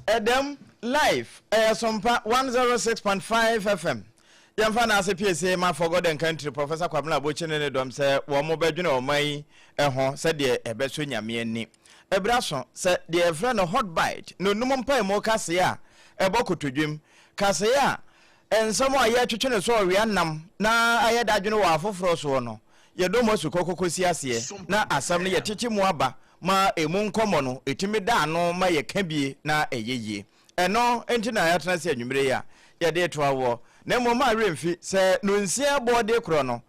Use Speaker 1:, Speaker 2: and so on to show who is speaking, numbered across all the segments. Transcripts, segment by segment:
Speaker 1: Edem live SOMPA 106.5 FM. Yamfa na APPIAH ma for God and country Professor Kwabena Bochene ne dom se wo mo badwene o mai ho se de ebeso nyame ani. Ebraso se de efre no hot bite no num mpa mo kase a ebokotodwem kase a ensamo aye twetwene so owia nam na aye dadwene wo afoforo so no ye do mo su kokokosi ase na asam ne ye tete mu aba ma emu nkomo no etimi da no ma ye kabie na eyeye eno enti na ya tena se anwumre ya ye de to awo na mo ma remfi se no nsia bode kro no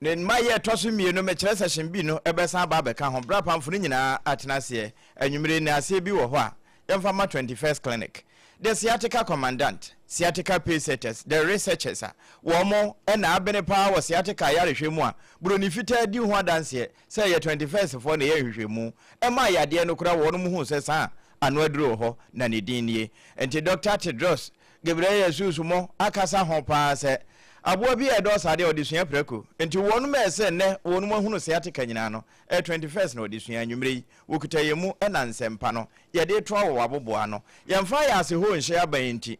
Speaker 1: ne ma ye toso mienu me kire session bi no ebesa ba beka ho bra pamfo nyina atena se anwumre na ase bi wo ho a yemfa ma 21st clinic the sciatica commandant sciatica patients the researchers womo na abene pa wo sciatica ya rehwemu a broni fita di ho adanse say ye 21st for na ye hwehwemu e ma yade no kura wo no mu hu se sa anu aduro ho na ne din nie enti Dr. Tedros Gabriel Susumo akasa ho pa se aboa bi edo sade odisua preko enti wonu me se ne wonu mu hunu sciatica nyina no 21st na odisua nwumre wokuta yemu na nsempa no ye de to wo aboboa no yemfa ya se ho nhye aban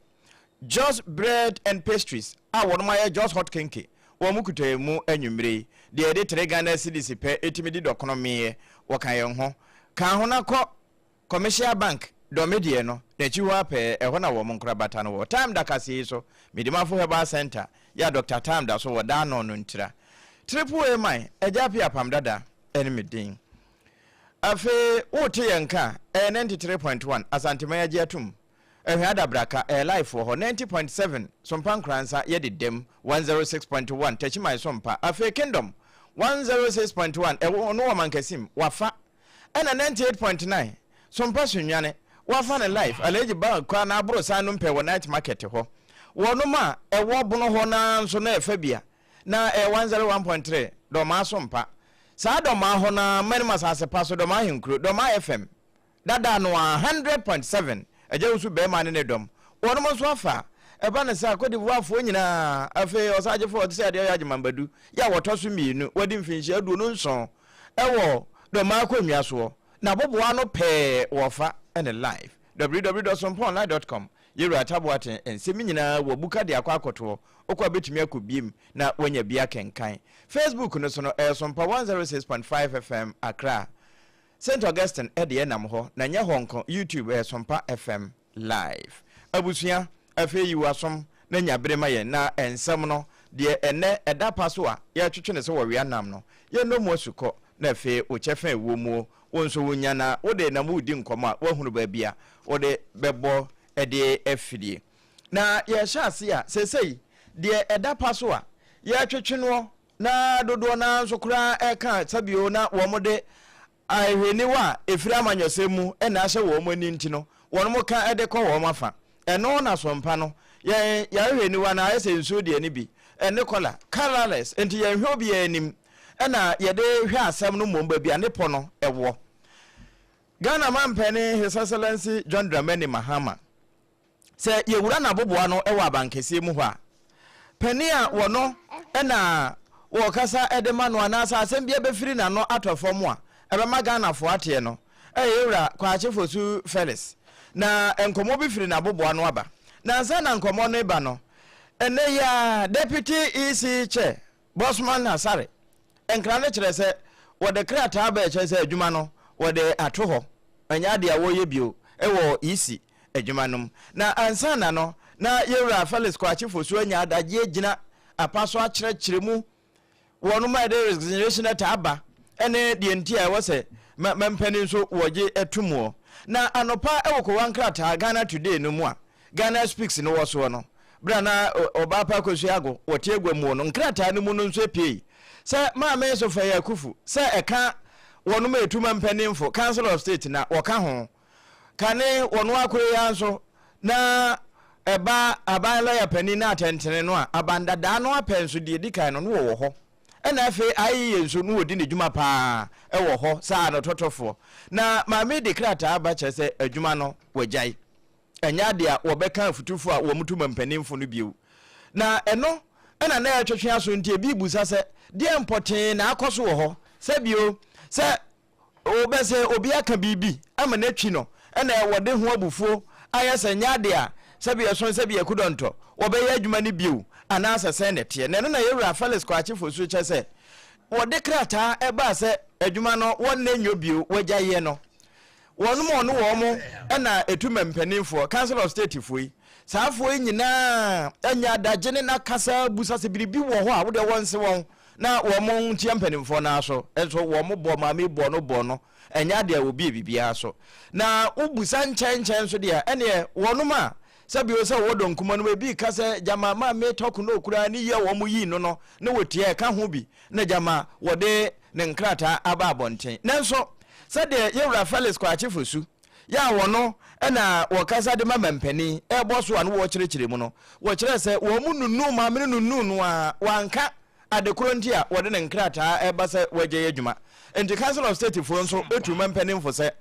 Speaker 1: just bread and pastries wonu ma ye just hot cake wo mu kuta yemu anwumre de de 3 Ghana cedis pe etimidi dokono me wo kan ye ho kan ho na ko commercial bank domedie no na chiwa pe ho na wo nkura bata no wo time da kase so midimafo heba center ya Dr. Time da so wo da no no ntira triple AMI APPIAH APAM DADAA enemy din afe wote yenka 93.1 asantema AGYA tum ehada braka life ho 90.7 sompa nkransa ye dedem 106.1 techimai sompa afe kingdom 106.1 no mankasim wafa ena 98.9 sompa sunwane wafa na life aleji ba kwa na abro sanu mpe wo night market ho wono ma ewo bono ho na nso na efabia na 101.3 do ma sompa sa do ma ho na manima sase paso do ma hinkro do ma FM dada no 100.7 eje usu be ma ne dom wono mo so afa eba na sa kodi vuafo nyina afi osaje fo odi se de ya jimambadu ya wotoso mienu wadi mfinhye adu no nson ewo do ma akwanwa so na boboa no pe wofa ene live www.somponline.com yeru ataboaten ensemi nyina wo buka de akwakoto okwa betumi akobiem na wanya bia kenkan Facebook no so no SOMPA 106.5 FM Accra St. Augustine de nam ho na nya honko YouTube SOMPA FM live abusua afeyi wasom na nya brema ye na ensem no de ene eda paso a ya twetwe se wo wia nam no ye no mo suko na fe o chefa ewo mu wonso wonya na wode na mu di nkomo a wahunu ba bia wode bebo ede afidie na ye hyase a sesei de eda paso a ya twetwe no na dodo na nsokura eka sabio na wo mode ahweniwa efiri amanyosemu na ahye wo mo ni ntino wono mo ka ede ko wo mafa eno na sompa no ya ahweniwa na ayese nso de ani bi ene kola colorless enti ya hwe obi anim na ye de hwe asem no momba bia ne po no ewo Ghana mampeni His Excellency John Dramani Mahama se ye wura na boboa no ewa abankese mu ho a pani a wono na wo kasa edema no anasa asem bia befiri na no atofom a ebe ma Ghana fo ate no yewura kwa achefosu Felix na enkomo befiri na boboa no aba na nsa na nkomo no eba no ene ya deputy EC chair Bosman Asare enkra ne kire se wo de krata ba kire se adwuma no wo de ato ho anya de awo ye bio ewo EC adwuma no na ansa na no na yewura Felix kwa achefosu anya adaje gina apaso akire kire mu wono ma de resignation aba ene de ntia wo se mempani nso woje etumo na anopa ewoko wankrata Ghana Today no mu a Ghana Speaks no wo so no bra na obapa kosuago wote egwamu no nkrata no mu no nso epie se MAAME so fa yakufu se eka wono ma etuma mpanimfo Council of State na woka ho kane wono akore ya nso na eba abala ya pani na atentene no a abandada no apenso de dikan no wo ho ena afi ayi yenso no wodi ne djuma pa ewo ho saa no totofo na MAAME declare aba chese adwuma no wajai enya de a wobeka afutufu a wo mutuma mpanimfo no biu na eno ena na atwetwe aso ntie bi busa se de important na akoso wo ho se bio se obese obi aka bibi ama na twi no ena wode ho abufuo ayese nyadea sebi yeson sebi yakudonto obeye adwuma ni biu anasa senete ne no na yewura Felix Kwachifo su chese wo dekrata eba se adwuma no wonne nyo biu wajaye no wonu mo no wo mo na etuma mpanimfo council of state foi saafo nyina anya adagene na kasa busa se biribi wo ho a wo de wonse won na wo mo ntia mpanimfo na so enso wo mo bo maame bo no enya de obi bibia so na ubusa nchen so de ene wonu ma sabi o se wodon kuma no bi kasa jama maame toku no kura ni ye wo mo yi no no na wotie ka ho bi na jama wode ne nkrata aba abonten nanso sade yewura Felix Kwachifo su ya wono na wakasa de mamampani boso anu wo kirekire mu no wo kire se wo mu nunu ma me nunu no a wanka adekoro nti a wode ne nkrata eba se waje adwuma enti council of state fo nso etu mampani mfo se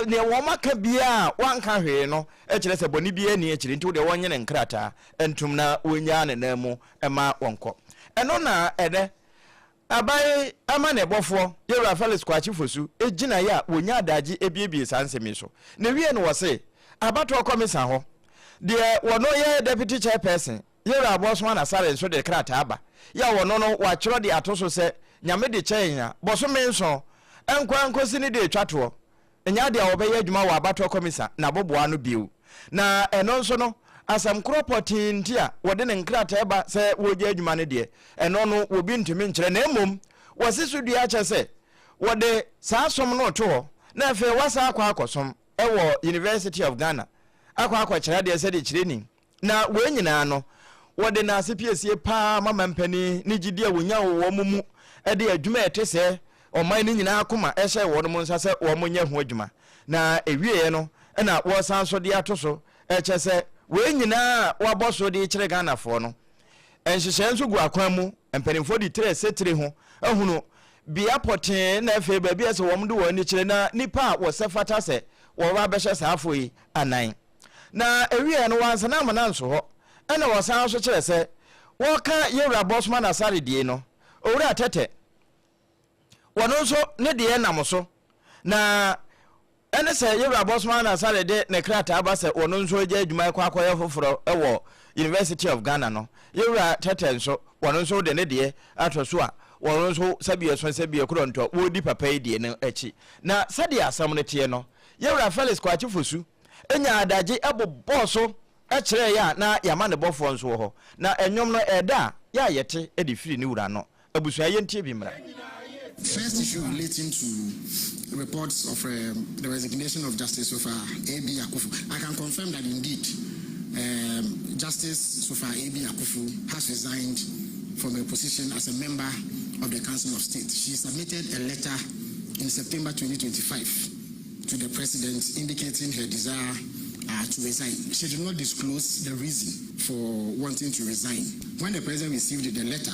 Speaker 1: ne wo maka bia wanka hwe no kire se boni bia ni kire nti wo de wonye ne nkrata entum na wonya ne namu ema wonko eno na ede abai amane bofo yewura Felix Kwachifo su ejina ya wonya adaji ebiebie sansemi so ne wie no wose abato komisa ho de wono ye deputy chairperson yewura Abosman Asare so de krata aba ya wono no wa kiro de atoso se nyame de kyenya boso menso enkwa nkosi ni de twato enya de obeye adwuma wa abato komisa na boboa no biu na eno nso no asam kropoti ntia wode ne nkrata eba se woje adwuma ne de eno no obi ntimi nkyere na emom wasisu dua che se wode saasom no to na fe wasa akwa akosom ewo University of Ghana akwa kyere de se de kyere ni na we nyina no wode na asepiesie pa mama mpani ni gidi a wonya wo mumu e de adwuma etese oman ni nyina akoma ehye wo no nsa se wo monya ho adwuma na ewie no na wo sanso de atoso eche se we nyina waboso de kyere Ghana fo no enhyehye nso gu akwan mu mpanimfo di tre setire ho ehunu bia poten na efe ba bia se wo mde wo ni kyere na nipa wo sefata se wo ba behye saafo yi anan na ewie no wansa na amana nso ho ena wo sanso kyere se wo ka yewura Abosman Asare die no owura tete wono nso ne de nam so na ene se yewura Abosman Asare de ne krata aba se wono nso je adwuma kwakoye foforo ewo University of Ghana no yewura tete nso wono nso de ne de atoso a wono nso sabie so sabie kronto wodi papa yi de ne echi na sade asam ne tie no yewura Felix Kwachifo su enya adaje eboboso ekire ya na yama ne bofo nso ho na enyom no eda ya yete edifiri ni wura no abusua yentie bi mra.
Speaker 2: First issue relating to reports of the resignation of Justice Sofa A.B. Akufu. I can confirm that indeed Justice Sofa A.B. Akufu has resigned from her position as a member of the Council of State. She submitted a letter in September 2025 to the President indicating her desire to resign. She did not disclose the reason for wanting to resign. When the President received the letter,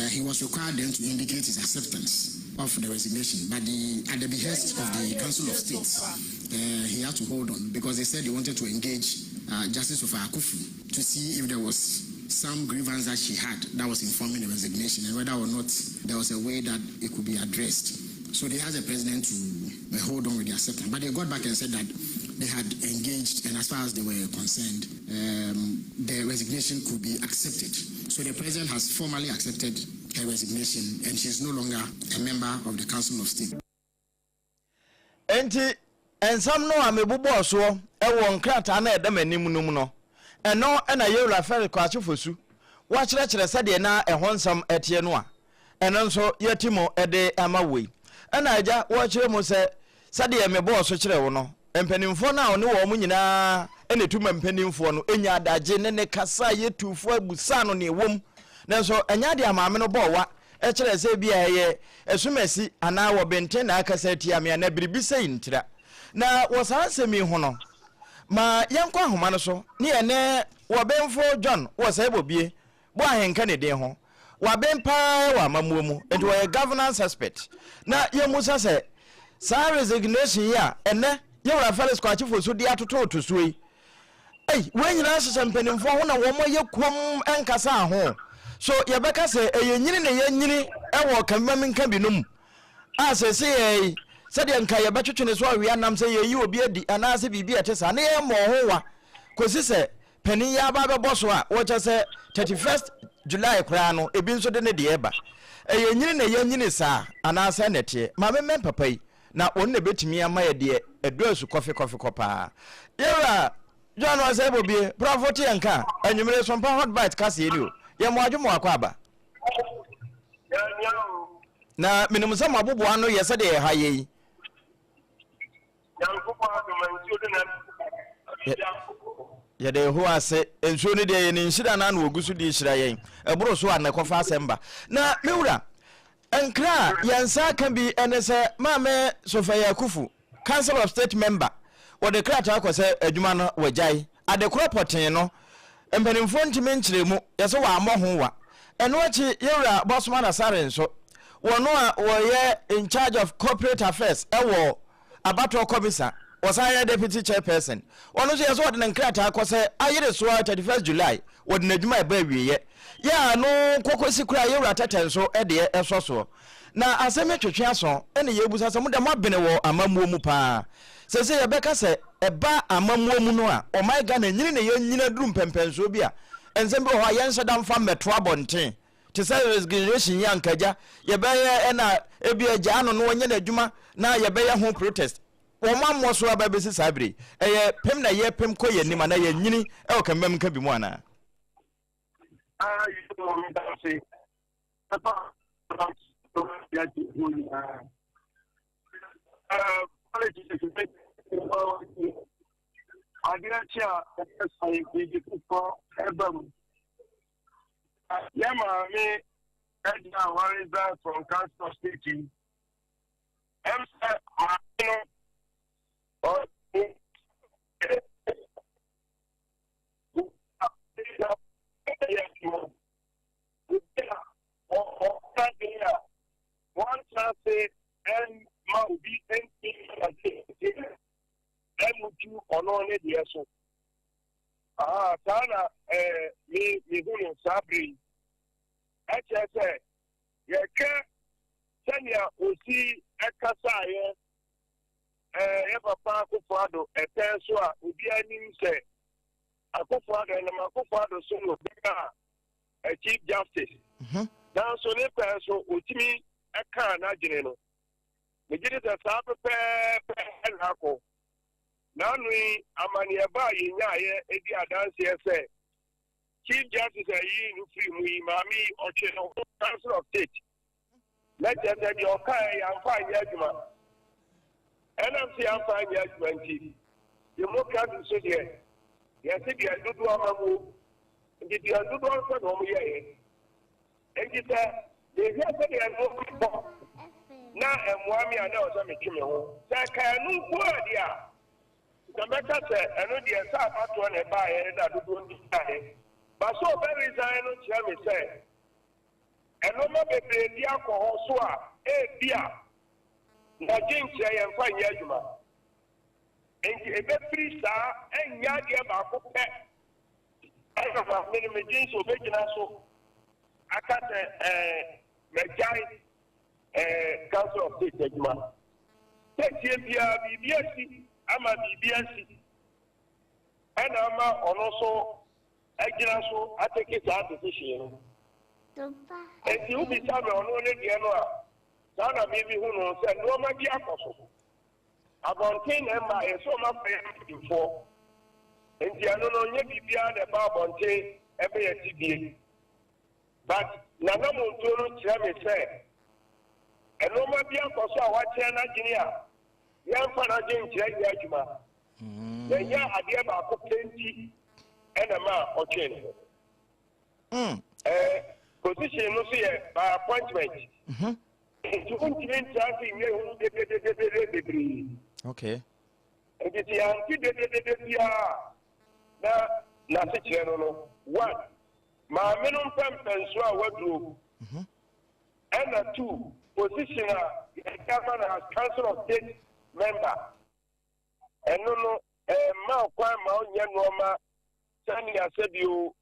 Speaker 2: he was required then to indicate his acceptance of the resignation, but at the behest of the Council of States, he had to hold on because they said they wanted to engage Justice Sofa Akufu to see if there was some grievance that she had that was informing the resignation and whether or not there was a way that it could be addressed. So they asked the President to hold on with the acceptance, but they got back and said that they had engaged, and as far as they were concerned, the resignation could be accepted. So the President has formally accepted her resignation, and she is no longer a member of the Council of State.
Speaker 1: Enti ensam no amebubo so e won krata na edam anim num no eno na yewura Felix Kwachifo su wa kire sade na ehonsam etie no a eno nso yetimo ede amawei ena aja wa kire mo se sade e mebo so kire wo no empanimfo na one wo mu nyina ene tuma mpanimfo no enya adaje ne kasa yetufo abusa no ne wom nanso enya de amaame no bowa e kire se bia ye esumasi ana wo benten na akasa tia me na biribisa yintira na wasansemi ho no ma yankwa homa no so ne ene wo benfo John wo sai bobie bo ahenka ne den ho wa bempa wa mamuomu enti wo governance aspect na yemusa se sa resignation ya ene yewura Felix Kwachifo so dia tototo suyi we nyina hyehyɛ mpanimfo ho na wo mo yekom enkasa ho so yebeka se eyenyini ne yenyini ewo kamma minka binum asese said the Nkaya Batchin is why we are nam say you be and answer be a test and more because he penny ya baba bosswa what I say 31st July crano a bin so de eba a yin sa and answer net my men papa na only bit me and my dear a dress coffee copper. Yera John was able to be Property and car and you may some hot bite Cassio. Yamuajumo Aquaba. Na minimum some abubu ano yesterday haye. Yede who I say and so ni de ni shida na no gusu di shira yen. Ebro so an kofa asemba. Na miura enkra yansa can be enese Maame Sofia Kufu, Council of State member. Or the crat akose adwuma no wajai. Ade kropoten no empanimfo ntime nkyeremu yeso wa amoho wa. Eno achi yewra Bosman Asare nso. Wono a woye in charge of corporate affairs ewo abato commissioner wasaya deputy chairperson wono so yeso wode nkrata akose ayire so 31st July wode nadwuma eba wiye ya no kokosi kura yewra tatenso ede esoso na aseme twetwe aso ene yebusa se muda mabene wo amamuo mu pa sese yebeka se eba amamuo mu no a o my Ghana nyine ne yanyina duru mpempenso bi a ensem bi ho ayenso dam fa metro abonten to say resignation yankaja yebeye na ebi agya no no onye na adwuma na yebeye ho protest wo mammo so ababesi sabre eye pem na ye pem ko ye nima na ye nyini e o kamem ka bi mu ana
Speaker 3: you know me that say MAAME AGYA from Council of State. One chance and will be M2 on only the SO. Tana, me, Sabri. HSA, Yaka, Sanya, Usi, Ekasaya, Eva Paco Fado, a Tensua, Ubianin say, Akufado and Makufado Solo, a Chief Justice. Now, so they pass Utimi, Eka, Najino. We did it as a and Hako. Now we Amaniaba in Yaya, Edia Dance, say. Chief Justice free MAAME or Council of State. Let us say your kind and fine judgment. And I'm saying I'm fine judgment. You look at the city. Yes, if you do one, and if you do one for home here, and you say, they have to be a no people. Now, and one me, I know some chimney. That can no word, yeah. The matter said, I know the answer to one and buy and I don't do. But so very resign to me say, and no more baby, the alcohol so beer. Now, James say, and fine Yajuma. And a very star and Yagia Baco pet. I have a minimum jeans or bacon also. I can't Majai Council of State Yajuma. Take BBSC, I'm a BBSC. And I'm also. AGYA so I take it out decision. And you be time on only the annual. Sana maybe who knows and no matter possible. About 10 and by a summer before. And the annual be beyond about on 10 every TBA. But Nanamu Turu Chami said, and no matter possible, what China Guinea. Young Fanajin Yajuma. Then ya idea about 20. And a man or change. Position no fear by appointment.
Speaker 1: Okay.
Speaker 3: And it's now, one, my minimum pension wardrobe. And two, position government as Council of State member. And no, Mount Sanya said you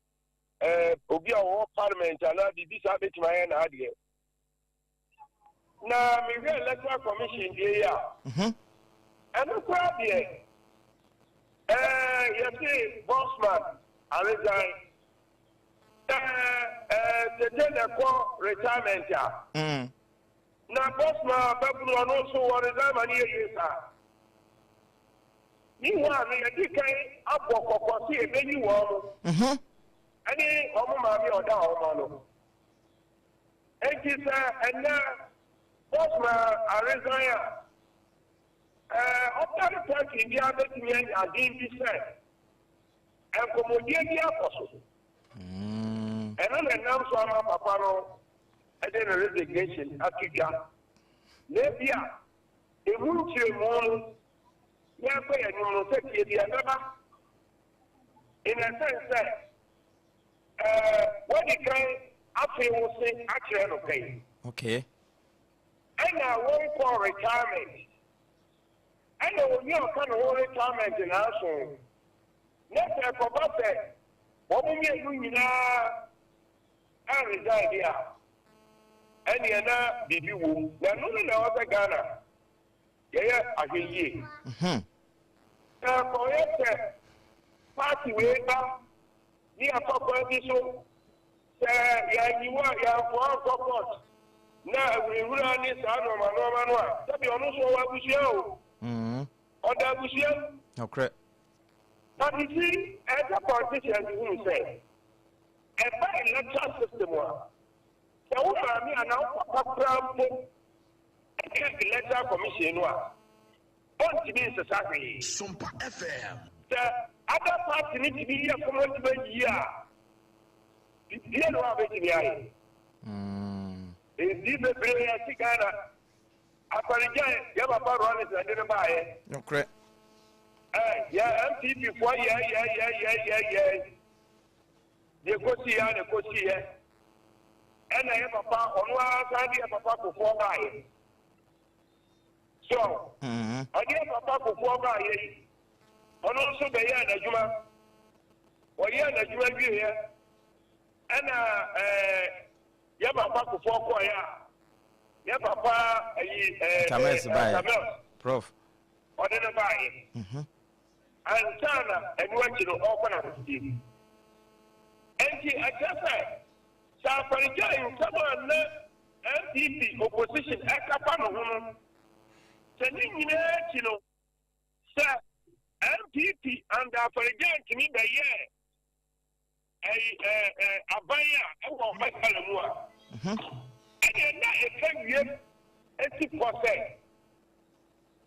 Speaker 3: Obia Parliament and this habit my ADWOA na me electoral commission here. And the crowd here. You see, Bossman, I resign. The general retirement. Now, Bossman, Babylon also want to resign many years. Meanwhile, I think I up for see a many one. Any MAAME or down. And he said, and now, Bossman, I resign. After the point in the other men are being descent and commodian the apostle. And then announce on our papa and then a resignation at AGYA. Nebia, a room to a moon, Yahweh and you will take the other. In a sense that what the kind after you will say, actually, okay.
Speaker 1: Okay.
Speaker 3: And I won't call retirement. And when you kind of retirement in our soul, next time for Buffett, what we get doing now, I resign here. And you're not the view. They're not in the Ghana. Yeah, I hear you. For your party way back, near Papa Biso, you are for support. Now we run this annual. That be almost what we show. Or that we show.
Speaker 1: Okay.
Speaker 3: But you see, as a politician, you say, a by electoral system, the woman and now program against the electoral commission. What to be in society?
Speaker 4: SOMPA FM.
Speaker 3: The other party need to be here for 1 year. You know how it is. This is a very Ghana. APPIAH, YEBOAH runners and didn't buy it.
Speaker 1: Okay.
Speaker 3: Yeah, MPP for yeah. They go see here. And I have a papa on one side, I have a papa for buy it. So, I get a papa for buy it. And also the year in the Juma. Or year in the Juma here. And YEBOAH for choir. Yeah, Papa,
Speaker 1: Prof.
Speaker 3: Or then a buy it. And Sana, and went to the open up the team. And I just said, Safarija, someone MPP opposition, Ekapano, sending you know, sir, MPP and Safarija to me the year. APPIAH, I want my fellow. And you're not a 80%.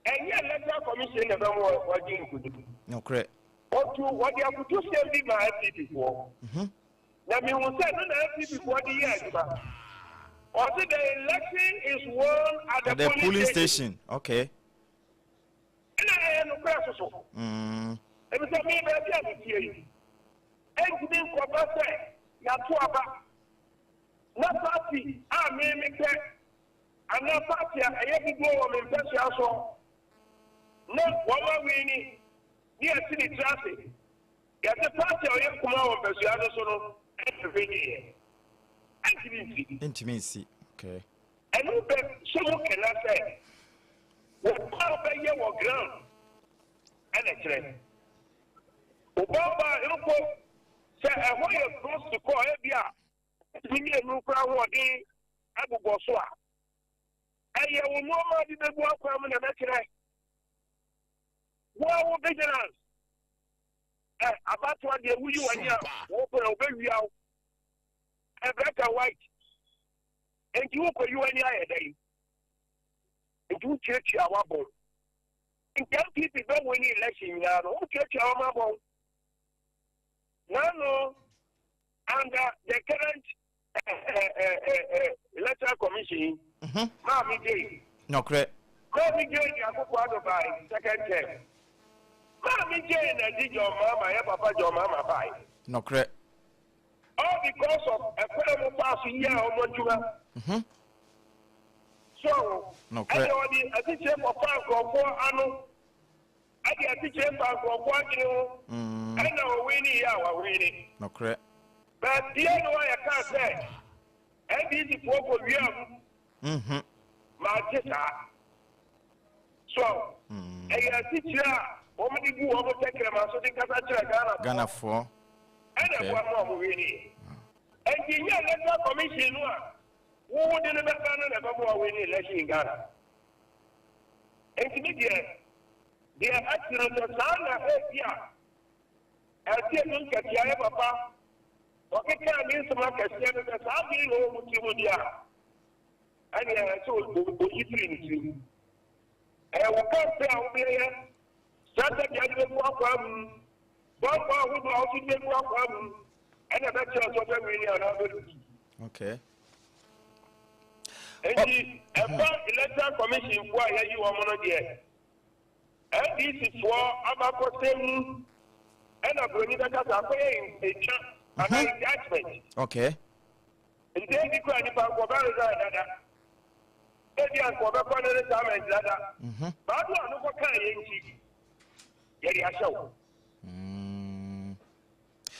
Speaker 3: And yet, electoral commission never was doing.
Speaker 1: No, correct.
Speaker 3: What you have to say, be my FP before. Now, we will say, no, FP before the year. Also, the election is won at the
Speaker 1: polling station. Okay.
Speaker 3: And I am no question. And it's a me, baby, I'm here. And you didn't come back, you're too about. No party, I may make that. And no party, I have to go on in Pessia. No, what we need, near city traffic. Get the party, I have to come on Pessia.
Speaker 1: Intimacy. Okay.
Speaker 3: And you bet, someone cannot say, what part of your ground? And a train. Obama, you know, say, I want you close to call APPIAH. We a new crowd day, I will go so. And you will know my the work from the American. What vigilance? About what you and you open a baby out. A black and white. And you open you any other day. And you church our bone. And tell people don't win election now. Who church our bone? No. Under the current electoral commission, MAAME Day.
Speaker 1: No, correct.
Speaker 3: MAAME Day, I go by second term. MAAME Day, and I did your mama, your papa, your mama by.
Speaker 1: No, correct.
Speaker 3: All because of a fellow passing year or one. So,
Speaker 1: no, correct.
Speaker 3: I think you have a 4 annual. I think you have a 1 year. I know winning.
Speaker 1: No, correct.
Speaker 3: But the other way I can't say, and this is what we have. Majesta. So, I teach woman di gu omo tekere ma so di kasa kira
Speaker 1: Ghana for.
Speaker 3: And one more winning. And the year letter commission who didn't have a winning election in Ghana. And to me, they are actually the son of APIAH. I think that you have a papa. Okay, can mean some market standard that's how you know what you would have. And I told you, I will come down here. Started the program. Bumper who also did program. And I bet you also really
Speaker 1: okay.
Speaker 3: And the electoral commission for you are one year. And this is for about and I'm going to get a judgment.
Speaker 1: Okay.
Speaker 3: And then the crowd about Dada. Maybe I'm going to go to the time and Dada. But I don't know what kind of show.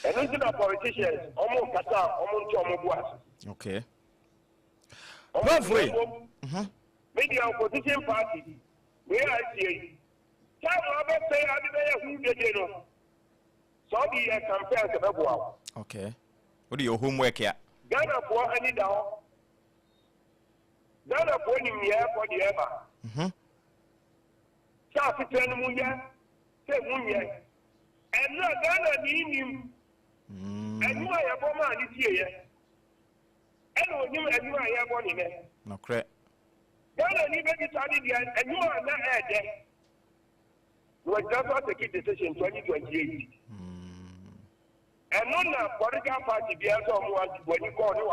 Speaker 3: And listen to politicians, almost Qatar, almost Chomo.
Speaker 1: Okay.
Speaker 3: Halfway. Maybe our opposition party. Where I see. Robert say I didn't know. So be a campaign to the
Speaker 1: okay. What do your homework here?
Speaker 3: Ghana for any down. Ghana for him here for the ever. South Munya, say Munya. And now Ghana need him. And you are a bomber this year. And when you are born in it.
Speaker 1: No correct.
Speaker 3: Ghana need to study and you are not there. We just want to keep the decision 2028. And on the political party, there are some when you call you a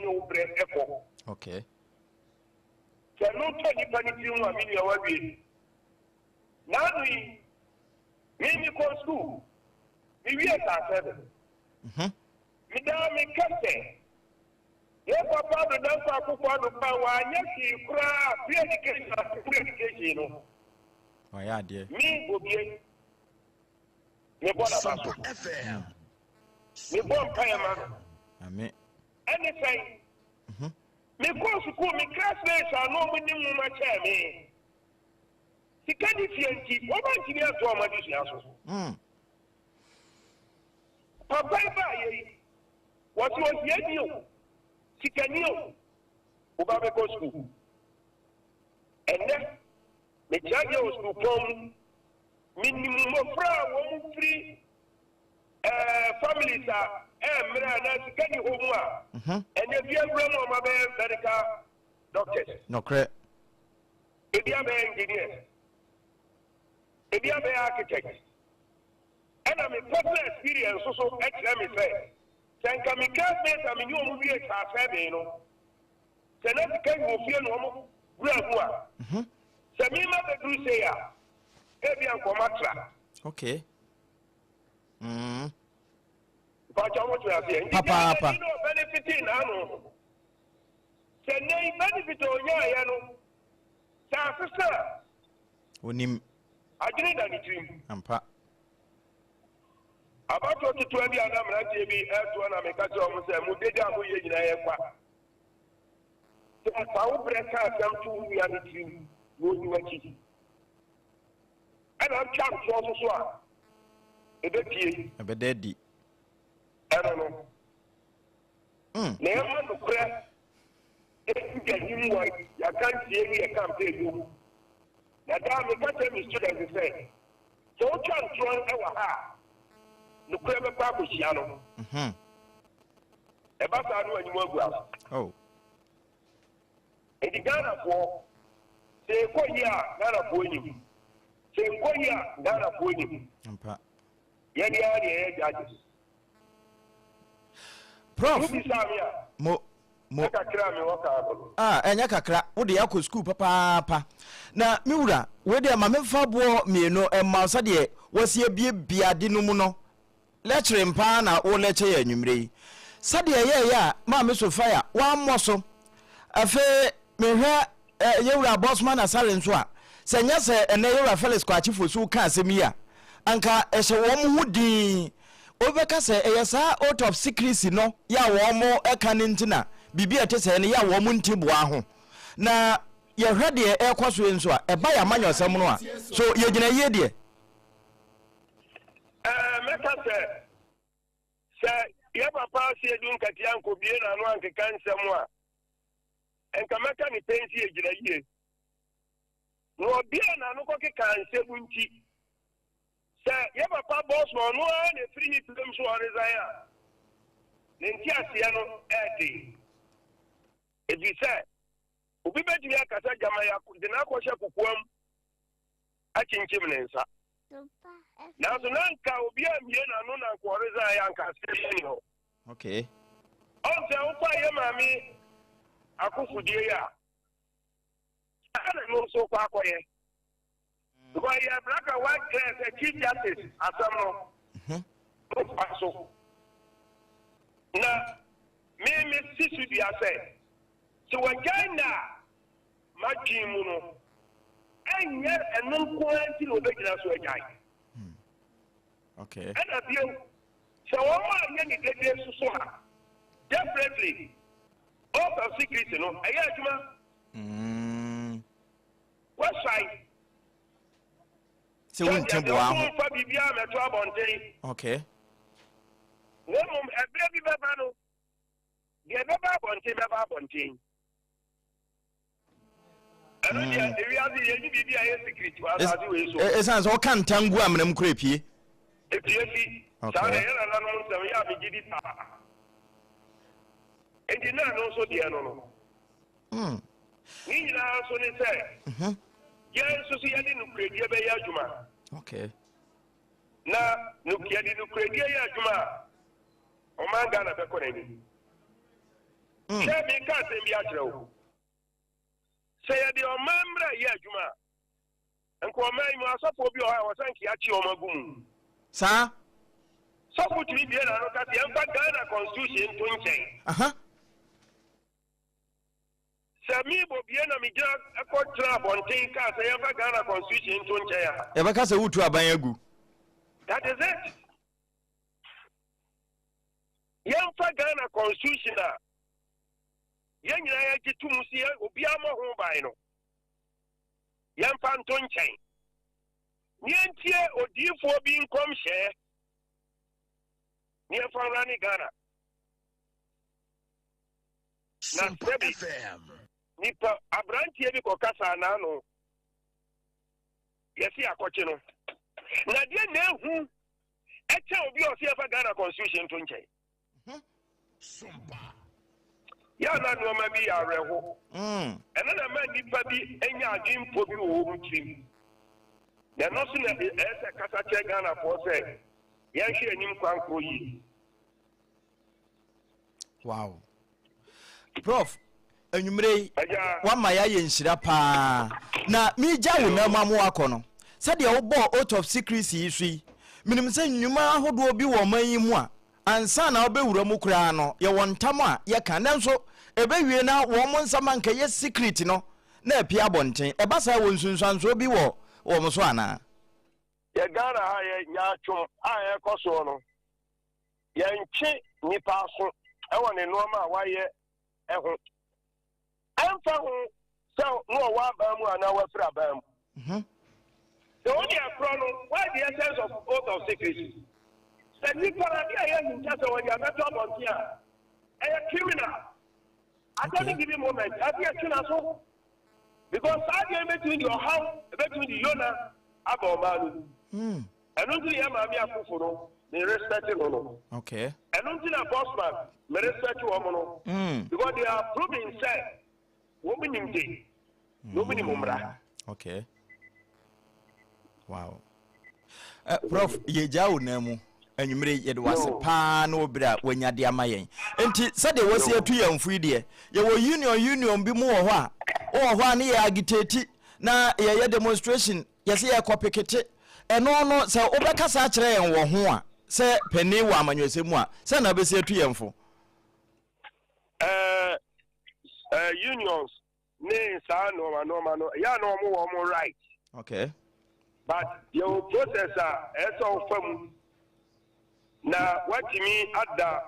Speaker 3: no bread echo.
Speaker 1: Okay.
Speaker 3: So no 2022, I mean, your way. Now we go school. We are 7. Madame Captain. Yes, Papa, the Danta Kupano Power, yes, cry, free education.
Speaker 1: Oh, yeah, dear.
Speaker 3: Me will be
Speaker 4: SOMPA FM.
Speaker 3: Me born Payama.
Speaker 1: I mean,
Speaker 3: Anything. Me go to school, me classmates are no minimum much. He can't see what I'm going to do. My Papa, what was you? She can you. Ubabe go school. And then, the charge was to come minimum of free families are and if you have medical doctors.
Speaker 1: No correct.
Speaker 3: If you have engineers, if you have architects, and I'm a personal experience, so let me say, thank you, classmates, I mean, you will be a class, you know. So let me tell you, feel normal, real. So me, mother, do say, maybe I'm Comatra.
Speaker 1: Okay.
Speaker 3: But I want to have here.
Speaker 1: Papa.
Speaker 3: Benefiting, I know. Say, nay, benefit on ya, know. Sister.
Speaker 1: Unim.
Speaker 3: I didn't have a dream.
Speaker 1: Ampa.
Speaker 3: About 2020, and I'm not to be at one. I'm a catcher almost a Mudeda who is in a qua. So I will break out some 2 years in dream. Go to a chicken. And I'm charged also. So a
Speaker 1: bit daddy.
Speaker 3: I don't know. Never to crash. If you get him white, you can't see me, I can't pay you. Now, damn, you can't tell me students to say. So, can't join our heart. No clever papa, Shiano. About I know any more well.
Speaker 1: Oh.
Speaker 3: In the Ghana war, say, Koya, Ghana Pony. Say, Koya, Ghana Pony.
Speaker 1: Ampa.
Speaker 3: Yeah, judges.
Speaker 1: Prof. Mo. Enya kakra. Wo de yakọ school papa. Na miwura, we de ma mefa bo mieno emma so de wose bie biade no mu no. Lecture mpa na wo lecture ya nwumre. Sade ye ya ma me so fire, wa mmoso. Afe mehwe yewura bossman asare nso a. Se nya se ene yewura Felix Kwachifo so ka asemi a. Anka ehye wo mu hudi obeka se eyesa out of secrecy no ya wo mo eka ne ntina bibi ete se ne ya wo mu ntiboa ho na ye hwede e kwaso enso a e ba ya manyo sem no a so ye gina ye de
Speaker 3: meka se ye papa si edun katia nko bie na no anke kansem a enka meka ni pensi ye gina ye no bie na no ko ke kansem nti se ye papa boss no no na free ni problem so resign a nti asia no edi ebi se obi betumi akasa jama ya de na akɔhye kokoam akyinkyim ne nsa na so nanka obi amie na no na nkɔreza ya nka sɛ ni ho
Speaker 1: okay
Speaker 3: ɔnse wofa ye maame akofudie ya ana no so kwa akɔye because ya black and white clear chief justice asam no so na me sisu bia sɛ so wagana majimu no enye enun ko anti no begina so ajai
Speaker 1: okay
Speaker 3: ana bio so wo anya ni dede so ha definitely all of secret no aye aduma what side
Speaker 1: se won tembo aho
Speaker 3: fa bibia meto abonten
Speaker 1: okay
Speaker 3: wo mum ebre bi beba no de beba abonten
Speaker 1: esan so kan tangu amnam kurepie
Speaker 3: epiesi sare yana na no so ya bi gidi ta endi na no so de no ni nyina so ni se so so ya di no kurepie be ya adwuma
Speaker 1: okay
Speaker 3: na no kia di no kurepie ya adwuma o man ga na be ko ni se bi ka se bi a kyerɛw say the omambra ye adwuma enko omai mu asofo bi o ha wasanki achi omagum
Speaker 1: sa
Speaker 3: sofo tiri bi na no ka te emfa Ghana constitution to nchen sami bo bi na mi gira akotra bonten ka say emfa Ghana constitution to nchen ya
Speaker 1: e baka se wutu aban agu
Speaker 3: that is it emfa Ghana constitution a yanyina ya gitumu si obi ama ho bai no yamfa nto nchen nientie odifo bi nkom hye nienfa rani Ghana na sebi nipa abrantie bi kokasa na no yesi akoche no na de na ehu eche obi o si efa Ghana constitution to nchen
Speaker 2: SOMPA
Speaker 3: ya na no ma bi ya reho na ma nipa bi enya adwimpo bi wo mu tim na no so na ese kasa che Ghana for say ya hwe anim kwankro yi
Speaker 1: wow prof enwumre wama ya ye nhira pa na mi gya wo na mamu akono se de wo bo out of secrecy yi minim se nnwuma ahodo bi wo man yi mu a ansa na obewura mu kura no ye wontam a ye kan nanso ebewie na wo mo nsama nka ye secret no na apia bonten e basa wo nsunsuanso bi wo mo so ana
Speaker 3: ye Ghana ha ye nyaatwom a ye koso no ye nche nipa so e woni normal wa ye ho amfa ho so no wa ba mu ana wa fra ba mu the only problem why the essence of oath of secrecy the nipa dia ye ncha so when you meto bontia a criminal I don't give you a moment. I be a so because I came between your house, between the owner, Abomanu. And until you have a full, they respect you.
Speaker 1: Okay.
Speaker 3: And until a bossman, they respect you. Because they are proving, say, woman in day, no minimum.
Speaker 1: Okay. Wow. Prof, ye jaw nemu. Enwumre ye de wase pa na obira wanyade amayen enti sade wase atu yamfu de ye wo union bi mu wo ho a ne ye agitate na ye demonstration ye se ye kopekete eno no se obekasa a kire yen wo ho a se pani wa amanywese mu a se na be se atu yamfu
Speaker 3: unions ne sa no ya no mo right
Speaker 1: okay
Speaker 3: but your processor eso fam na watimi adda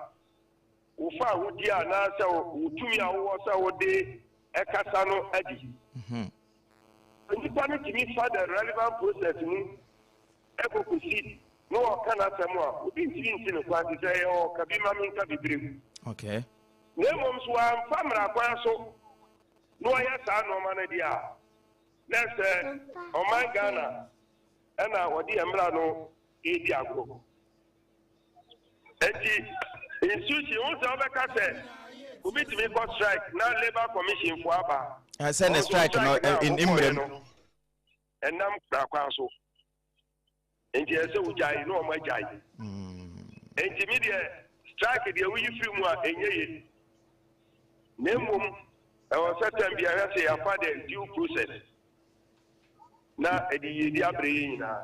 Speaker 3: ufa wudi ana sa utumi awo sa wode ekasano adi nipa no timi fa the relevant process mu ekokusi no kana semwa obi ntimi ntine kwa say o kabi mami nka bibre
Speaker 1: okay
Speaker 3: nemom so am famra kwa so no ya sa no ma na dia let's o man Ghana ena wodi emra no edi agro enti institution won say obeka say obi timi go strike na labor commission for aba
Speaker 1: I send a strike no in Imrem
Speaker 3: enam kwa so enti ese ujai no ma jai enti media strike dia wi fi mu a enyeye nemum e was certain bia ya say afa the due process na edi abre yina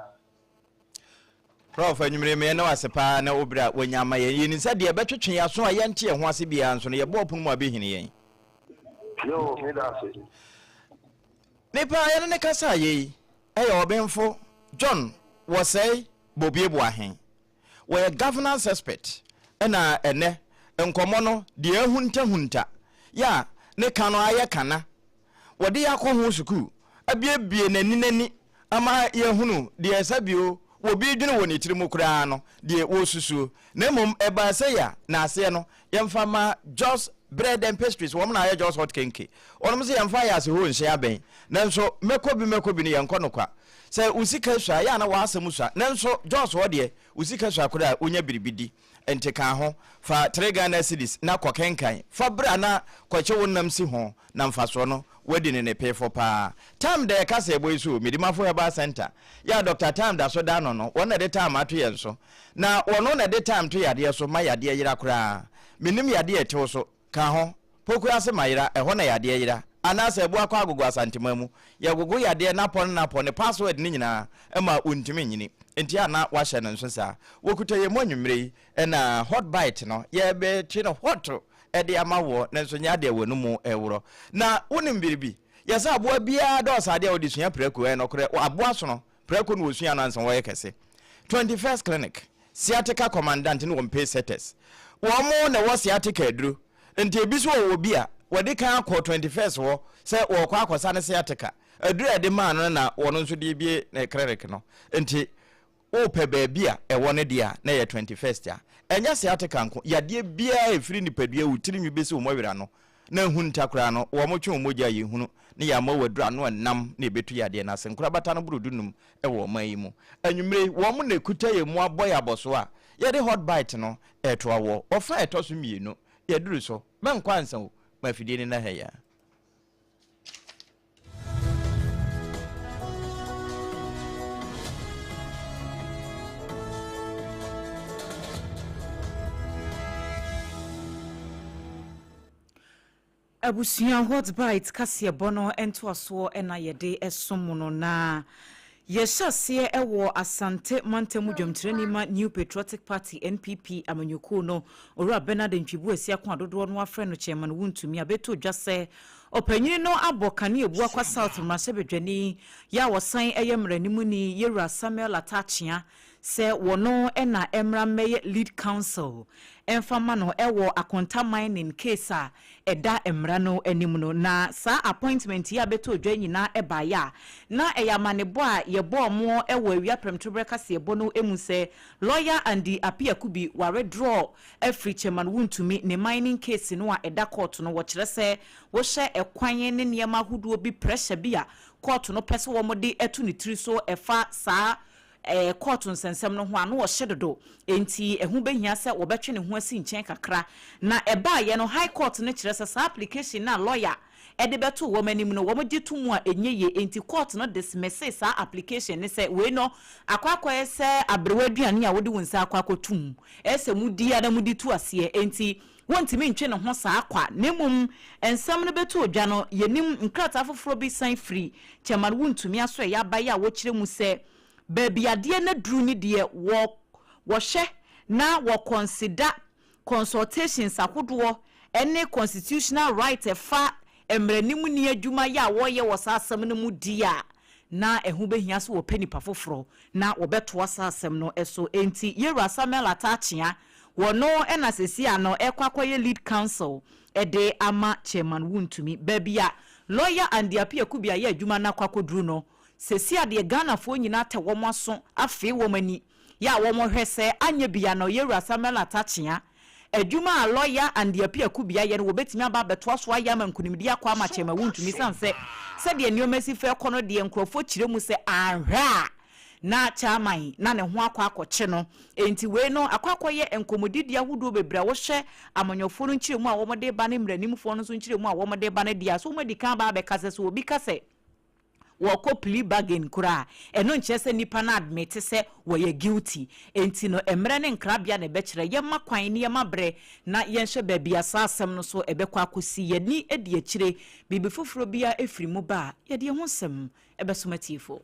Speaker 1: Prof anyumre me na wasepa na obra wonyama yen nsa de betwetwe yaso a yente ho ase bia nso no ye bo punu mu abehini yen
Speaker 3: yo me da se
Speaker 1: nipa yen ne kasa ye eyo obenfo John was Bobie Boahen we governance expert na ene enkomo no de ahunta ya ne kano aye kana wode yakọ ho suku abiebie nani ama ye hunu de esabio wobi dwene woni tirimu kura no de wo susu na mom eba se ya na ase no yemfa ma just bread and pastries wo na aye just hot cake onom se yemfa ya se ho nhye aben nanso mekobi ne yenko no kwa se usika swa ya na wasem swa nanso just wo de usika swa kura onya biribidi ente kan ho fa 3 Ghana cedis na kokenkan fa bra na kwache wonnam si ho na mfaso no wadi ne pay for pa time de ka se boy so midimafo heba center ya Dr. Time da so da no wona de time ato ye so na wono na de time to yade so ma yade yira kura minim yade etewo so ka ho poku ase mayira eho na yade yira anase bo akwa agogo asantemamu ya gogo yade na pon password ni nyina ema untimi nyini enti ana wa hye no nso sa wokuta ye monwumre na hot bite no ye be chi no hot ede amawo nanso nya de wonu mu ewro na wonim biribi yesa aboa bia do sade odisua preko no kore aboa so no preko no osua no ansan wo ye kese 21st clinic sciatica commandant no pay setters wo mo na wo sciatica aduro enti ebiso wo bia wodi kan akọ 21st wo se wo kwa akosa ne sciatica aduro ede man no na wono nso de bie na clinic no enti o pe baabia ewo ne dia na ye 21st ya enya sciatica nko yade bia efiri nipadua wutiri nwibesi wo mawira no na hunta kura no wo mo twe moja ye hunu ne ya ma wadura no nam na ebetu yade na senkura bata no burudunum ewo mai mu anwumre wo mo na kuta ye mu aboya boso a ye de hot bite no eto awo ofa eto so mienu ye duru so men kwansa o mafidie ni na heya
Speaker 4: Abusia hot bite kase bono ento aso na yede esomuno na yeshase ewo asante mantemu dwomtirani ma New Patriotic Party NPP amanyuku no ora Bernard Ntwibu asia kwa dodo no afre no chairman wuntumi abeto dwase opanyini no abokane ebua kwa South Masebedwani ya wosan eyemranimu ni Yewura Samuel Atachia se wono na emra meye lead council enfama no ewo akonta mining case a eda emra no animu na sa appointment ya beto dwa nyina eba ya na eyamanebo a yebo mo ewo awia premtobre kase ebo no emu se lawyer and the APPIAH kubi ware draw every chairman wuntumi ne mining case no a eda court no wo kire se wo hye ekwan ne niema huduo bi pressure bi a court no pese wo mo de etu ni tiri so efa sa court nsensem no ho ano wo hyedodo enti ehu behia se wo betwe ne ho asi nchen kakra na eba ye no high court ne kire se sa application na lawyer ede beto wo manim no wo mogye tumu a enyeye enti court no dismiss sa application ne se we no akwakwa se abrewaduane a wode wonsa akwakotum ese mudi ada mudi tu ase enti wontimi ntwe ne ho saa akwa nemum ensam no beto odwa no yenim nkrata foforo bi san free chairman wontumi aso ya baye a wo kire mu se baby ade na duru ni de wo hye na wo consider consultations akodo ene constitutional right efa emranimu ni adwuma ya wo ye wo sasam no mu dia na ehu behia so wo peni pafoforo na wo beto asasam no eso enti Yewura Samuel Atachia wono ena sesi ano ekwakoye lead council ede ama chairman wuntumi babia lawyer and the APPIAH kubia ye adwuma na kwakodru no sesi ade Ghana fo nyina te wo maso afi wo mani ya wo mo hwese anya bia no yewura Samuel Atachia adwuma a lawyer and the APPIAH kubia ye no wobetimi aba beto so ayama nkunimdi akwa ama chema wuntumi sanse se de niomasi fe kono de nkrofo kiremu se anhwa na chairman na ne ho akwakoche no enti we no akwakoye enkomodidi ahudo bebra wo hye amanyofo no nkiremu a wo mode ba ne mranimfo no so nkiremu a wo mode ba ne dia so modi kan ba be kase so obi kase wako plea bargain kura eno nchese nipa na admit se wo ye guilty enti no emre ne nkrabia ne bekire ye makwan ne ye mabre na ye nhwe baabi asasem no so ebekwa akosi ye ni edi akire bibi foforo bia efiri mu ba ye de ho sem ebesomatifo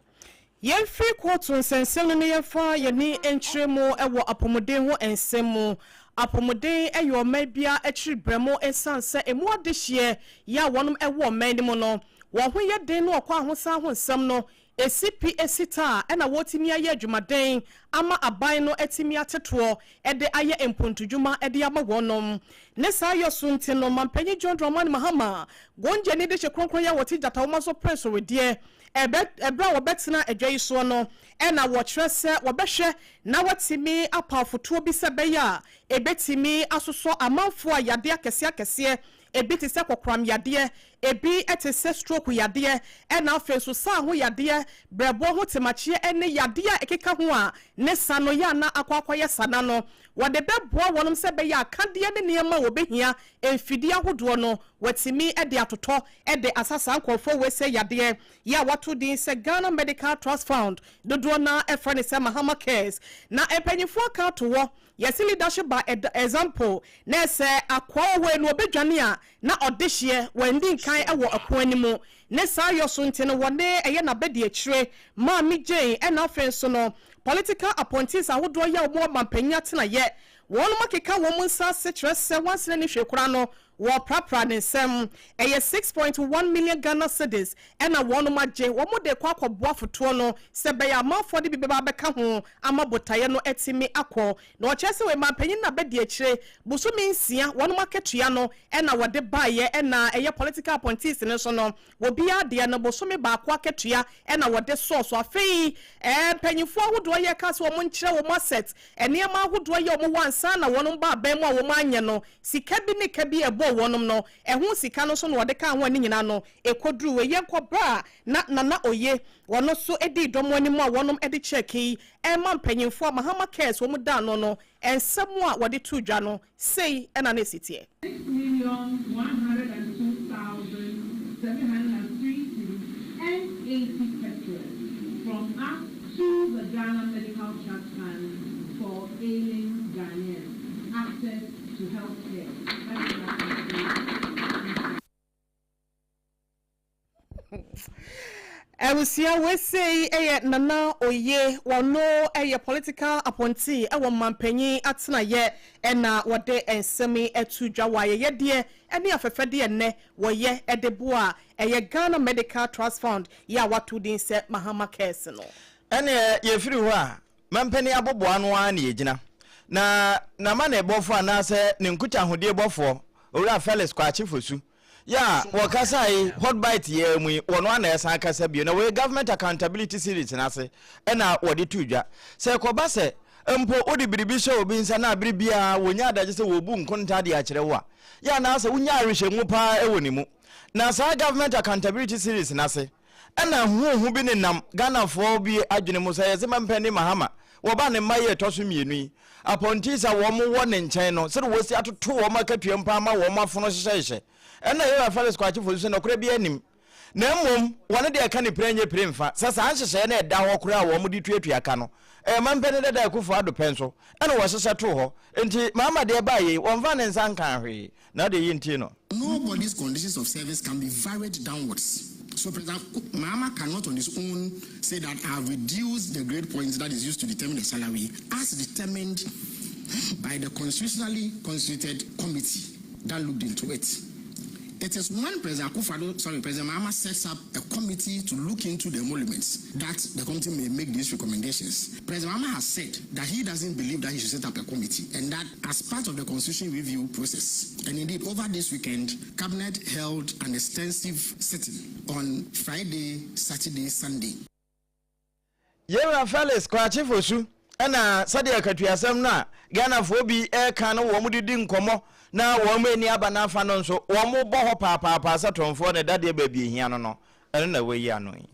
Speaker 5: Yen free court nsensem no ye fa ye ni entremo ewo apomoden ho ensem apomoden eyo mabia ekiri bremo ensanse emu adehye ya wonum ewo man mu no wo ho ye den no okwa ahosan ho nsem no esipi esita ena wotimi aye adwumaden ama aban no etimi ateto ede aye empontudwuma ede ama wonom ne sa yosunti no mampanyi John Dramani Mahama gonje ni de hye kronkron ya woti jata wo so press wedie ebra wo betina adwai so no ena wo kyerese wo behwe na watimi apafoto bi se beya ebetimi asoso amanfo ayade akese ebi te se kokram yade ebi ete se stroke yade ena afenso sa ho yade brebo ho temachie ene yade a ekeka ho a ne sano ya na akwakoye sana no wode beboa wonom se be ya kade ne niam wo behia emfidi ahodo no watimi ede atoto ede asasa nkofo we se yade ya watu din se Ghana Medical Trust Fund dodo na efrane se Mahama Cares na empanyifo aka to wo yes leadership by example na se akwa we no bedwane a na odehye wandi kan ewo akwanimu ne sa yosunte no wone eye na bedi akire MAAME Jane ena afenso no political appointees ahodo ya omo mampanya tena ye won makeka wo munsa se kyerese wansene ni hwekura no wo prapra ne sem eye 6.1 million Ghana cedis ena won magye wo mo de kwa akwoboa foto no se be ya mafo de bibeba beka ho ama botaye no etimi akọ na o kyese we mampanyin na bedi akire busumi nsia won maketua no ena wode baaye ena eye political appointees ne so no wo bia de na busumi ba akwa ketua ena wode source afei panyifo ahodo ye ka se wo mo nkire wo asset ene ma ahodo ye wo wansa na won ba ban mu a wo manye no sika bi ne ka bi ebo wonom no ehu sika no so no wode ka ho ani nyina no ekodru we ye nkobra na oye wono so edi domo ani mu a wonom edi cheki ma mpanyimfo Mahama Cares wo mu da no no ensemu a wode tu dwa no sei ena na sitie
Speaker 6: 6,102,703 pesos from us to the Ghana Medical Trust Fund for ailing Ghanaians access to health care.
Speaker 5: Ewusia we say nana oye wono political appointee ewo mampanyi atena ye ena wode ensemi etudwa waye ye de ene afefede ne woye edeboa Ghana Medical Trust Fund ya watu din se Mahama Cares no
Speaker 1: ene ye firi ho a mampani aboboa no a na yegina na ma na ebofo anase ne nkuta hode ebofo owura Felix Kwachi Fosu ya wakasai hot bite ye mu wono ana esa akasa bio na we government accountability series na se ena wode tudwa se koba se mpo odi biribi hye obi nsa na biribia wonya adaje se wobu nkonta de akire wo a ya na se wonya arehye mu pa ewoni mu na sa government accountability series na se ena hu bi ne nam Ghana fo bi adwene mu se ye se mampani Mahama woba ne maye toso mienu yi apontisa wo mo wo ne nchen no se wo si atoto wo makatua mpa ama wo mafono hyehyehye ena ye Felix Kwachi Fosu no kura bi anim na mmom wone de aka ne prenye premfa sasa anhyehye na eda ho kura wo mo di tuatua ka no mampene de da kufu ado penso ena wo hyehye to ho enti mama de ba ye wonfa ne nsan kan hwe na de yinti no
Speaker 2: nobody's conditions of service can be varied downwards. So, for example, Mama cannot on his own say that I have reduced the grade points that is used to determine the salary as determined by the constitutionally constituted committee that looked into it. It is when President Mahama sets up a committee to look into the emoluments that the committee may make these recommendations. President Mahama has said that he doesn't believe that he should set up a committee, and that as part of the constitution review process, and indeed over this weekend, Cabinet held an extensive sitting on Friday, Saturday, Sunday.
Speaker 1: Yewa Felix Kwachi Fosu ana sadia katuyasem na Ghana fo bi ka no wo mudidi nkomo na wo mani aba na afa no nso wo mo bo ho pa satonfo ne dade ba bi hia no no eno na we ano yi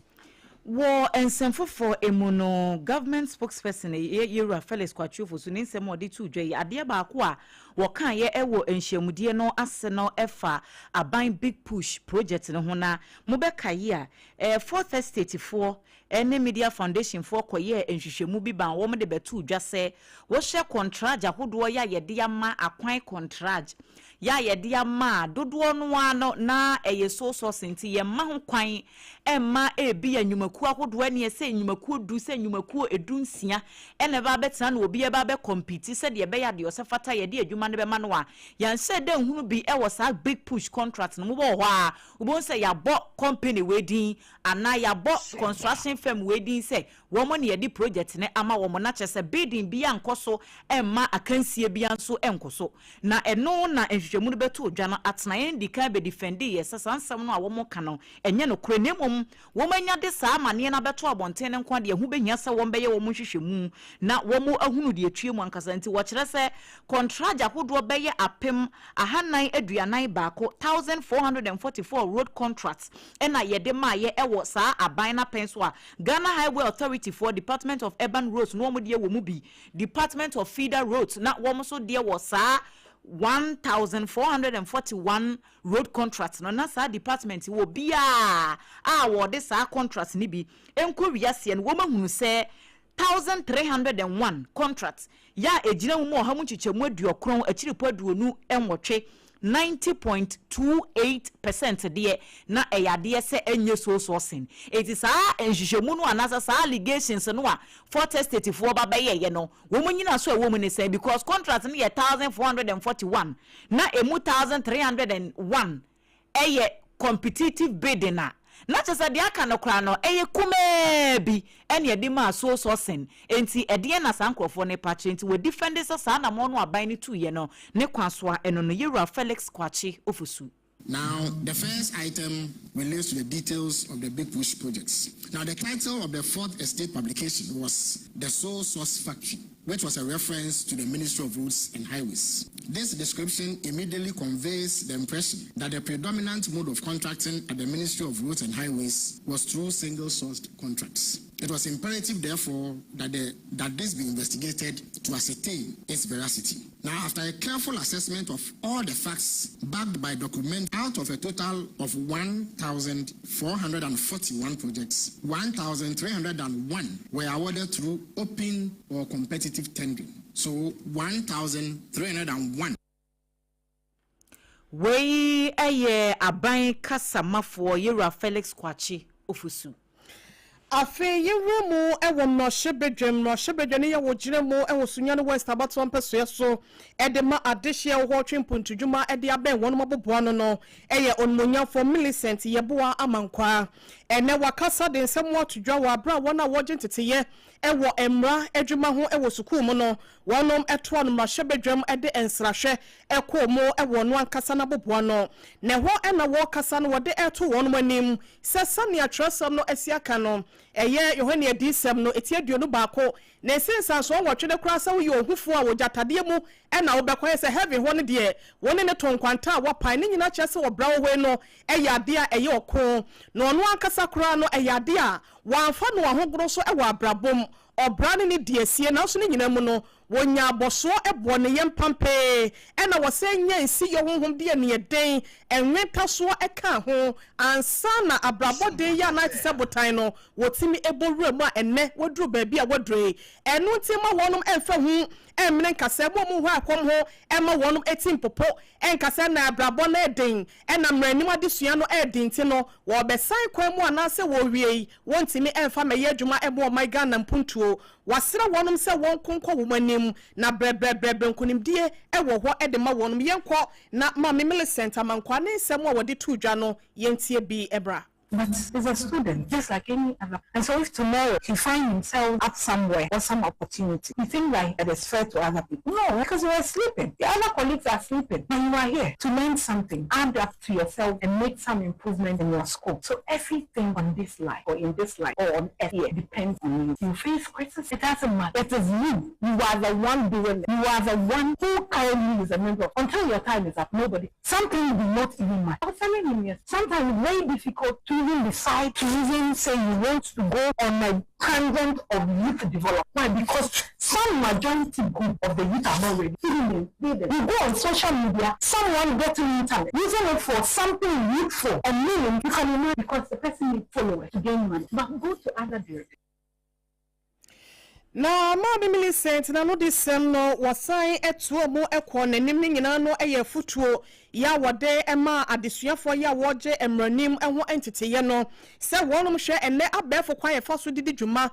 Speaker 4: wo ensemfo for emuno government spokesperson Yewa Felix Kwachi Fosu ne nsem odi tu dwa yi ade ba ko a wo kan ye ewo enhyiamudie no ase no efa aban big push project no ho na mo be kaye a 4th estate for any media foundation for koye enhwehwemu bi ban wo de betu dwa se wo hye contract ahodo ya yede ama akwan contract ya yede ama dodo no ano na eye so senti ye ma ho kwan emma ebi anyumaku ahodo ani ese anyumaku du se anyumaku edunsia ene ba betena na obi e ba be compete se de be ya de osefata yede adwuma ne be ma no a yan se de nhunu bi e wo sa big push contract no mo bo ho a obo se ya bo company wedding ana ya bo construction firm wedding say woman ye di project ne ama woman na chese bidding bia nkoso emma akansie bia nso enkoso na eno na enhwehwemu no beto odwa no atena yen di kan be defend ye sasansam no a woman ka no enye no kure nemom woman nya de sa amane na beto abonten ne nko de hu behia se won beye woman hwehwemu na womo ahunu de atwemu ankasa nti wo kire se contract ahodo beye apem ahanan aduanan baako 1444 road contracts ena ye de ma ye ewo sa aban na penso a Ghana Highway Authority for Department of Urban Roads no mo de wo mu bi Department of Feeder Roads na wo mo so de wo sa 1441 road contracts no na sa department wo bia wo de sa contracts ni bi enko wiase no wo mahunu se 1301 contracts ya ejina mu ha mu chichemu aduokron achiripo aduonu enwotwe 90.28% de na eyade se enye so sin it is enhwehwemu no anasa sa allegations no a 4th estate for baba ye no wo munyina so wo mu ne say because contract no ye 1441 na emu 1301 eye competitive bidding na chese de aka no kra no eye kuma bi ene edi ma so sin enti ede na sankrofo ne pache enti we defend sa na mo no aban ni tu ye no ne kwaso a eno no Yewa Felix Kwachi Ofusu.
Speaker 2: Now, the first item relates to the details of the Big Push projects. Now, the title of the 4th estate publication was The Sole Source Factory, which was a reference to the Ministry of Roads and Highways. This description immediately conveys the impression that the predominant mode of contracting at the Ministry of Roads and Highways was through single-sourced contracts. It was imperative, therefore, that this be investigated to ascertain its veracity. Now, after a careful assessment of all the facts backed by documents, out of a total of 1,441 projects, 1,301 were awarded through open or competitive tendering. So 1,301.
Speaker 4: We aye aban kasamafo Yewa Felix Kwachi Ofusu.
Speaker 5: Afe yewemu ewo no hyebedwem ne yewo giremu ewo sunyane West Abaton peso so edema adehia wo twempontudwuma ede aben wono maboboa no eye onmonyafo Millicent YEBOAH amankwa ene wakasa de nsem watudwa wa bra wona woje teteye ewo emra adwuma ho ewo sukuu mu no wonom eto no hyebedwem ede ensrahwe ekomo ewo no ankasa na boboa no ne ho ena wo kasa no wode eto wonom anim sesane atresam no asiaka no eye yohane adisem no etieduonu baako na esensa so wotwe kura sa wo ye ohufo a wojatade mu ena wo bekwaye se heavy ho ne de woni ne tonkwanta a wopan ne nyina kyese wo bra wo no eye ade a eye oko no ono ankasa kura no eye ade a wanfa no ahogoro so ewo abrabom obra ne de asie na so ne nyina mu no wonya aboso ebo ne yempampe ena wosenye nsi yo honhom de ne den enweta so eka ho ansa na abrabode ya na tse botan no wotimi ebowura mu a enne woduru baabi a wodure enu ntima wonom emfa hu emne nkasa mo mu ho akom ho ema wonum etim popo enkasa na abrabo na eden ena mranim adesua no eden ti no wo besan kwan mu anase wo wie wontimi emfa meye adwuma ebo my Ghana mpuntuo wasira wonum se won konko womanim na brebre nkunimdie ewo ho edema wonum yenko na MAAME Millicent amankwa ne nsem a wode tu dwa no yentie bi ebra.
Speaker 7: But he's a student, just like any other. And so if tomorrow he finds himself up somewhere or some opportunity, you think that it is fair to other people? No, because you are sleeping. The other colleagues are sleeping. But you are here to learn something, add up to yourself and make some improvement in your scope. So everything on this life or in this life or on earth here depends on you. You face criticism, it doesn't matter. It is you. You are the one doing it. You are the one who currently is a member. Until your time is up, nobody. Something will not even matter. I was telling him yes. Sometimes it's very difficult to even decide to even say you want to go on a tangent of youth development. Why? Because some majority group of the youth are not ready. You go on social media, someone getting internet, using it for something youthful and meaning you can imagine because the person needs followers to gain money. But go to other directions.
Speaker 5: Na MAAME Millicent na no disem no wasan etuo mo ekwo nanim ni nyina no eye futuo ya wode ema adesuafo ya woje emranim eho entiteye no se wonum hwe enne abefo kwan ye faso didi dwuma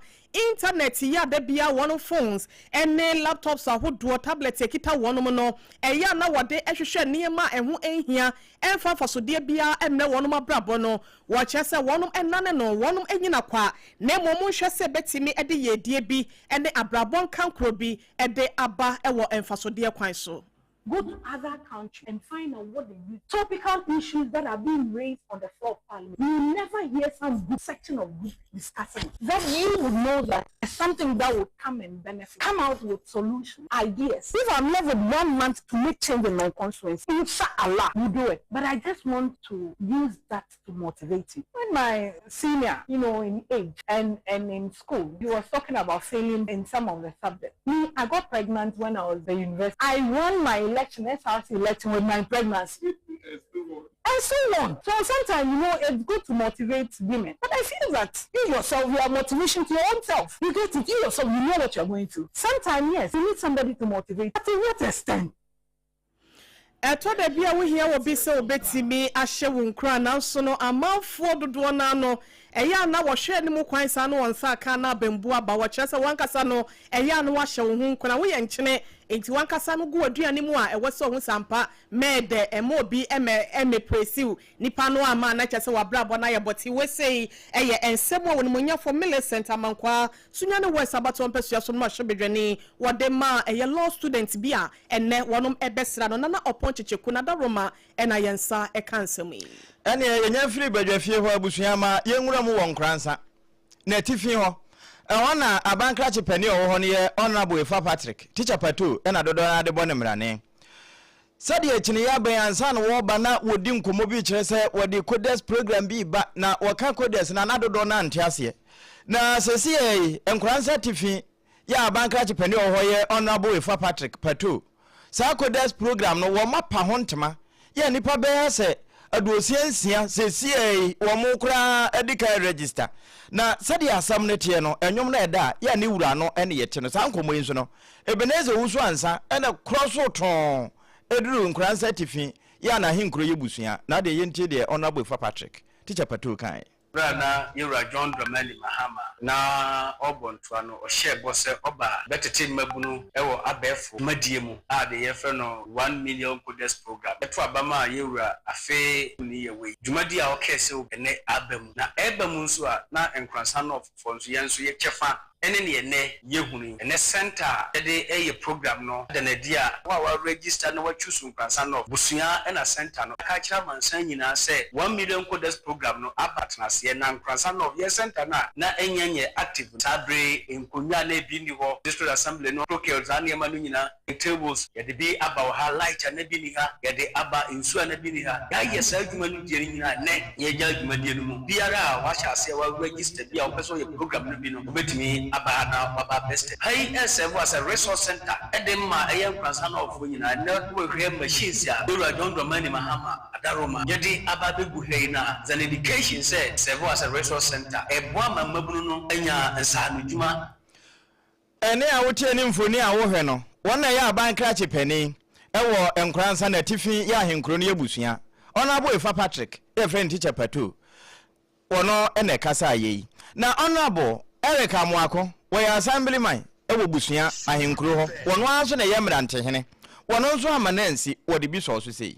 Speaker 5: internet ya da bia won phones enne laptops ahodo tablet ekita wonum no eya na wode ehwehwe niema eho ehia emfa faso de bia emne wonum abrabo no wo chese wonum enane no wonum enyina kwa na momu hwe se betimi ede yedie bi ene abrabon kankro bi ede aba ewo emfaso de kwan so.
Speaker 7: Go to other countries and find out what they use. Topical issues that are being raised on the floor of parliament. You will never hear some good section of group discussing. Then you would know that it's something that would come and benefit. Come out with solutions, ideas. If I'm left with 1 month to make change in my constituency, inshallah, you do it. But I just want to use that to motivate you. When my senior, in age and in school, he was talking about failing in some of the subjects. Me, I got pregnant when I was at university. I won my election, SRC election with my pregnancy. And so on. So sometimes, it's good to motivate women. But I feel that you yourself, you are motivation to your own self. You get it, you yourself, you know what you're going through. Sometimes, yes, you need somebody to motivate. But to what extent?
Speaker 5: Eto de bia wo hia wo bi se obetimi ahye wo nkra na so no amanfo dodo na no eya na wo hwe ni mu kwan sa no wonsa aka na bambu aba wo kyerɛ sɛ wankasa no eya no wa hye wo hu nkra wo yɛ nkyene enti wankasa no gu aduane mu a ɛwɔ sɛ ho sampa mede emo bi eme presiw nipa no ama na kyerɛ sɛ wabrabɔ na yɛ bɔti we sei ɛyɛ ensɛm a wo munya for Millicent amankwa sunya ne wɔ sabato mpɛsua so no hye bedwani wɔde ma ɛyɛ law student bi a ɛnɛ wɔnom ɛbɛsra no na ɔpɔn chicheku na daroma ena yensa ekansem yi
Speaker 1: ene yenya firi badwafie ho abusua ma yenwura mu wɔ nkransa na tifi ho ɛhɔ na abankra chepani ɔwɔ hɔ no yɛ honorable Efa Patrick teacher pato ena dodo na de bɔ ne mrane sadi ekini ya bayansa no wo ba na wodi nkomo bi kyerɛ sɛ wodi codes program bi ba na wɔka codes na dodo na ntiase na sesi nkransa tifi ya abankra chepani ɔwɔ hɔ yɛ honorable Efa Patrick pato sa codes program no wo mapa ho ntema ye nipa be se aduosiansia sesi wo mo kura edika register na sadi asam ne tie no enwom na eda ya ne wura no ene ye te no sa nkomo yin so no ebeneze wusu ansa ene cross ton eduru nkran certificate ya na hinkro ye busua na de ye ntie de honorable Efa Patrick teacher pato kan
Speaker 8: Brana Yura John Dramani Mahama na obontoa no ohye bose oba betete mabunu ewo abefo madiemu a de ye fe no 1 million codes program eto abama Yura afe ni yewe jumadi a okese ene abamu na ebamu nso a na enkransa no fo nso yenso ye chefa ene ne ene yehunu ene center de eye program no de na dia wa register na wa choose nkransa no busua ena center no ka kira mansan nyina se 1 million codes program no abatna se na nkransa no ye center na enyenye active sabre enkonya na bi ni ho district assembly no procure zane ma no nyina tables ye de bi aba ha light na bi ni ha ye de aba insu na bi ni ha ya ye sa adwuma no die nyina ne ye gya adwuma die no mu biara wa hya se wa register bia wo peso ye program no bi no obetimi abana baba best hey SOMPA as a resource center edema eyan kwansa na ofo nyina na we hwe machines ya Dora John Dramani Mahama adaroma yedi ababe guhei na an education say SOMPA as a resource center ebo amamabunu no anya nsanudwuma
Speaker 1: ene a wotie ni mfoni a wo hwe no wona ya aban krache pani ewo enkransa na tifi ya ahenkro no yebusua ona abo efa Patrick e friend teacher Pato wono ene kasa yi na honorable Eric Amoako wo ya assemblyman ewo busua ahenkro ho wono aso na yemrante hene wono nso amanansi wo de bi so so sei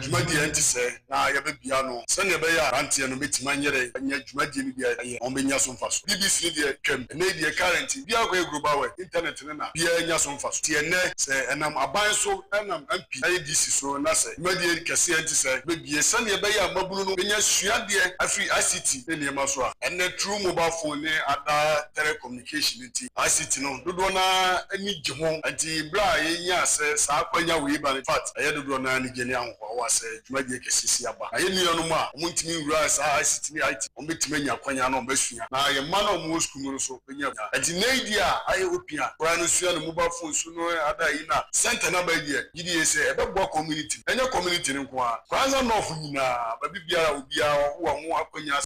Speaker 9: jumadi anti se na ya be bia no se ne be ya anti no betima nyere anya jumadi ni bia ye on be nya so mfaso BBC ni de twem na de current bia ko global way internet ne na bia nya so mfaso tie ne se enam aban so enam MP ADC so na se jumadi kese anti se be bia se ne be ya mabulu no nya suade afri ICT ne ne ma so a ene true mobile phone ne ada telecommunication nti ICT no dodo na ani gye anti bra ye nya se sa kwanya we ba in fact aye dodo na ni gye ne was jumadi kesisi aba aye nuanu mu a omuntimi wura sa ICT ni IT ombetime nya kwanya na ombesua na ye ma na omu school no so penya ati neidi a aye opia kora no sua no mobile phone so no ada yi na center na ba die gidi ese ebebo community enya community ni nko a kwanza no ofu nyina ba bibiara obia wo ho akwanya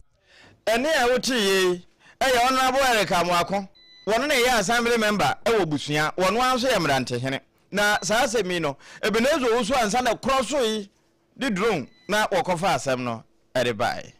Speaker 1: ene a wotie eye honorable Eric Amoako wono na ye assembly member ewo busua wono anso ye mrante hene na saase mi no ebenezo wo so ansa na kroso yi di drone na wokofa asem no eribai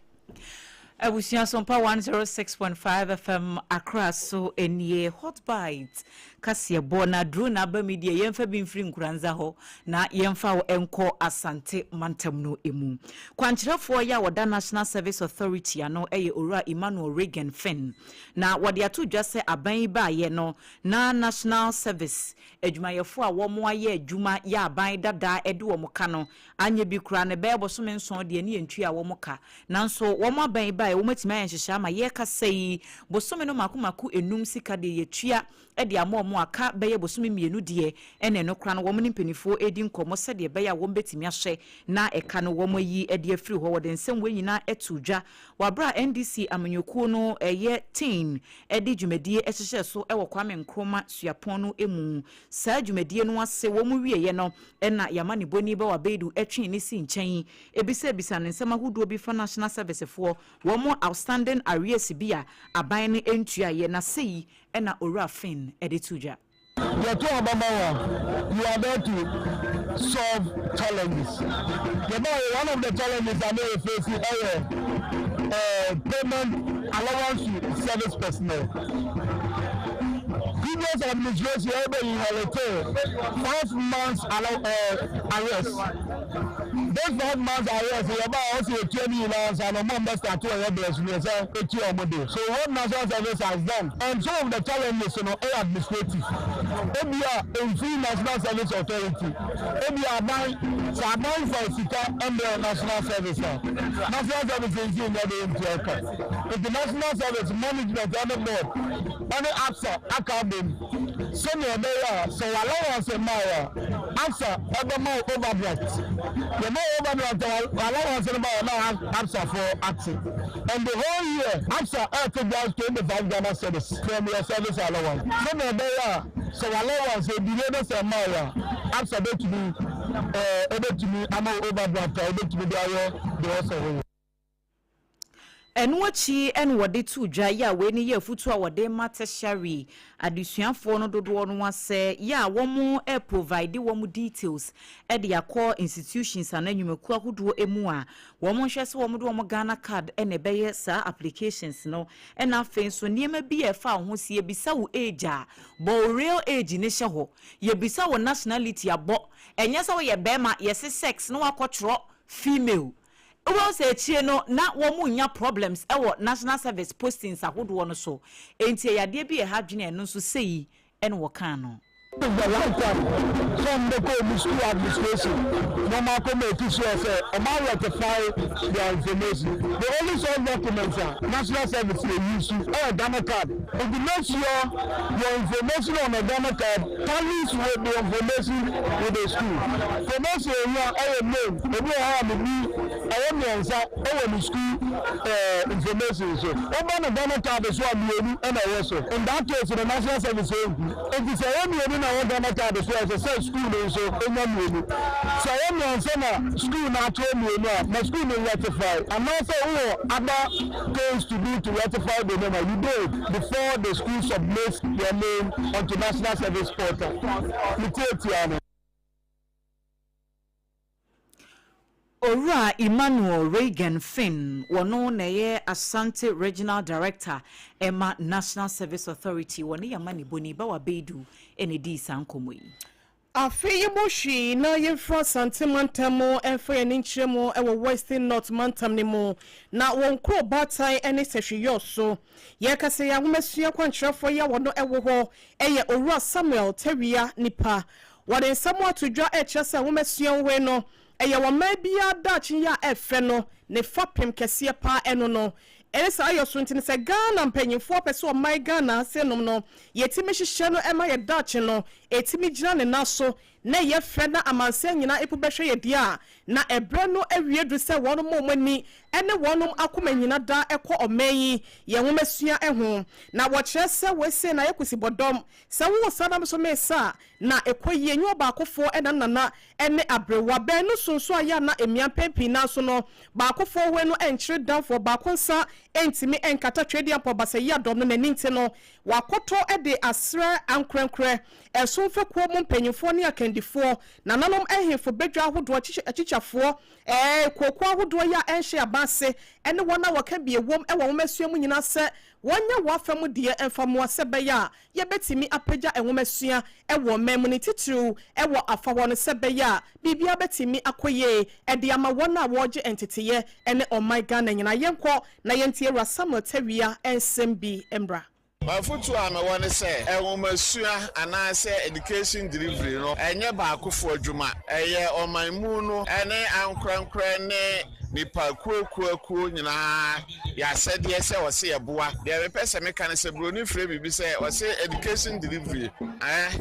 Speaker 4: Abusia SOMPA 106.5 FM Accra so enie hot bite kasie bona drone aba media yemfa bi mfiri nkuranza ho na yemfa wo enko asante mantam no emu kwankyerefo ya woda National Service Authority ano eye ora Emmanuel Regan Finn na wode ato dwase aban ba ye no na National Service adwumayefo a wo mo aye adwuma ya aban dada ede wo mo ka no anye bi kura ne bebo so menso de ne yentwi a wo mo ka nanso wo mo aban ba wo matima yenhyehya ma ye ka sei bosome no makomaku enum sika de yetua ede amomo aka beye bosome mienu de ene no kura no wo ni mpanifo edi nkomo se de beye wo betimi ahye na eka no wo yi ede afiri ho wo de nsem we nyina etudwa wabra NDC amanyokuo no eye teen ede dwumadie ehyehyɛ so ewo kwame nkroma suapon no emu saa dwumadie no ase wo mu wieye no ena yama ne boni ba wabedu etwe ne si nkyɛn ebisa ne nsem ahodo bi fa National Service fo wo mo outstanding arrears bia aban ne entua ye na sei ena ora fin edituja
Speaker 10: you are there to solve challenges. One of the challenges I know facing payment allowance to service personnel. Previous administration inherited 5 months arrest. Those 5 months arrest, you about also a 20 years and a member start to a blessing. So what National Service has done, and some of the challenges administrative. APPIAH in free National Service Authority. APPIAH for Sika and the National Service. National Service is in the International Service Management on the board. Only ASARE senior mayor, so allowance a mayor, answer ever more overdraft. The more overdraft allowance in the now answer for action. And the whole year, answer down 25 Ghana service from your service allowance. Senior mayor, so allowance a billionaire a mayor, answer to me, I'm overdraft, able to be the also.
Speaker 4: Enwachi enwode tu dwa ya we ni ye futu a wode mateshari adusuafo no dodo no wase ya womo provide womo details e de yakọ institutions ananwumeku ahodo emu a womo hwese womo do womo Ghana card ene beye sa applications no ena afen so niema bi e fa ho sie bisa wo age a bo real age ne hye ho ye bisa wo nationality abo enye sa wo ye bema ye sex no akotro female. Well, say no, not woman problems. Our National Service postings are good one so. Ain't ya dear be a hardjin and no so say and wakano.
Speaker 10: The lifetime from the school administration, no matter what to say, ratify their information. The only sort documents are National Service they use or Ghana card. If you make sure your information on a Ghana card tallies with the information with the school. For most of you, I name, if you have me, ɛyɛ mmiɛnsa ɛwɔ ne school information so ɔba ne Ghana card so a mmienu ɛna ɛwɔ so in that case the national service ɛnku nti sɛ ɛyɛ mmienu na ɛwɔ Ghana card so ɛsɛ sɛ school no nso ɛnya mmienu sɛ ɛyɛ mmiɛnsa na school no ato mmienu a na school no ratify anaasɛ wowɔ other things to do to ratify the name you do it before the school submits their name onto national service portal.
Speaker 4: Ora Emmanuel Reagan Finn, wano na ye Asante Regional Director, Emma National Service Authority, wani yamani boni bawa bedu ene di sankomui.
Speaker 5: Afi yemoshi na yefra Asante Mantamo enfe ninchemo ewo Western North Mantam nimo na wonkro batai ene sehwe so ye kase ya humesua kwantrefo ya wono ewo ho eye Owura Samuel Tewia nipa wade nsamo atodwa echese humesua we no eye wo mabia dachi ya efe no ne fapem kese pa eno no Elisa ayoso ntine se Ghana mpanyimfo pese o my Ghana senom no yetimi hihye no ema ye dachi no etimi gina ne naso na ye fre na amanse nyina epubehwe ye dia na ebre no awiedu se wonom omani ene wonom akoma nyina da ekọ omayi ye nwomesua eho na wo kire se wese na yakusi bodom se wo sadam so mesa na ekoyie nyo ba akofo enanana ene abrewa be no sonso aya na emian pepi na so no ba akofo we no enchire dan for ba konsa entimi enkata twedi ampo basa ya dom no naninte no wakoto ede asre ankrenkre esonfe kuo mo mpanyimfo ne akandifo na nanom ehefo bedwa ahodo achichafo koko ahodo ya enhye abase ene wona waka biewom ewo momasuam nyina se wonya wafam de emfamo asebe ya ye betimi apagya enwomasua ewo memu ne titiru ewo afawo no sebe ya bibia betimi akoye ede ama wona woje entiteye ene on my Ghana nyina yenko na yentie Owura Samuel Tewia ensembi embra
Speaker 11: Mafutu ame wane se enwomasua anase education delivery no enye ba akofo adwuma eye omanmu no ene ankrankra ne nipa kuo nyina ya sede se wose yeboa de me pese me kan se broni free bibi se wose education delivery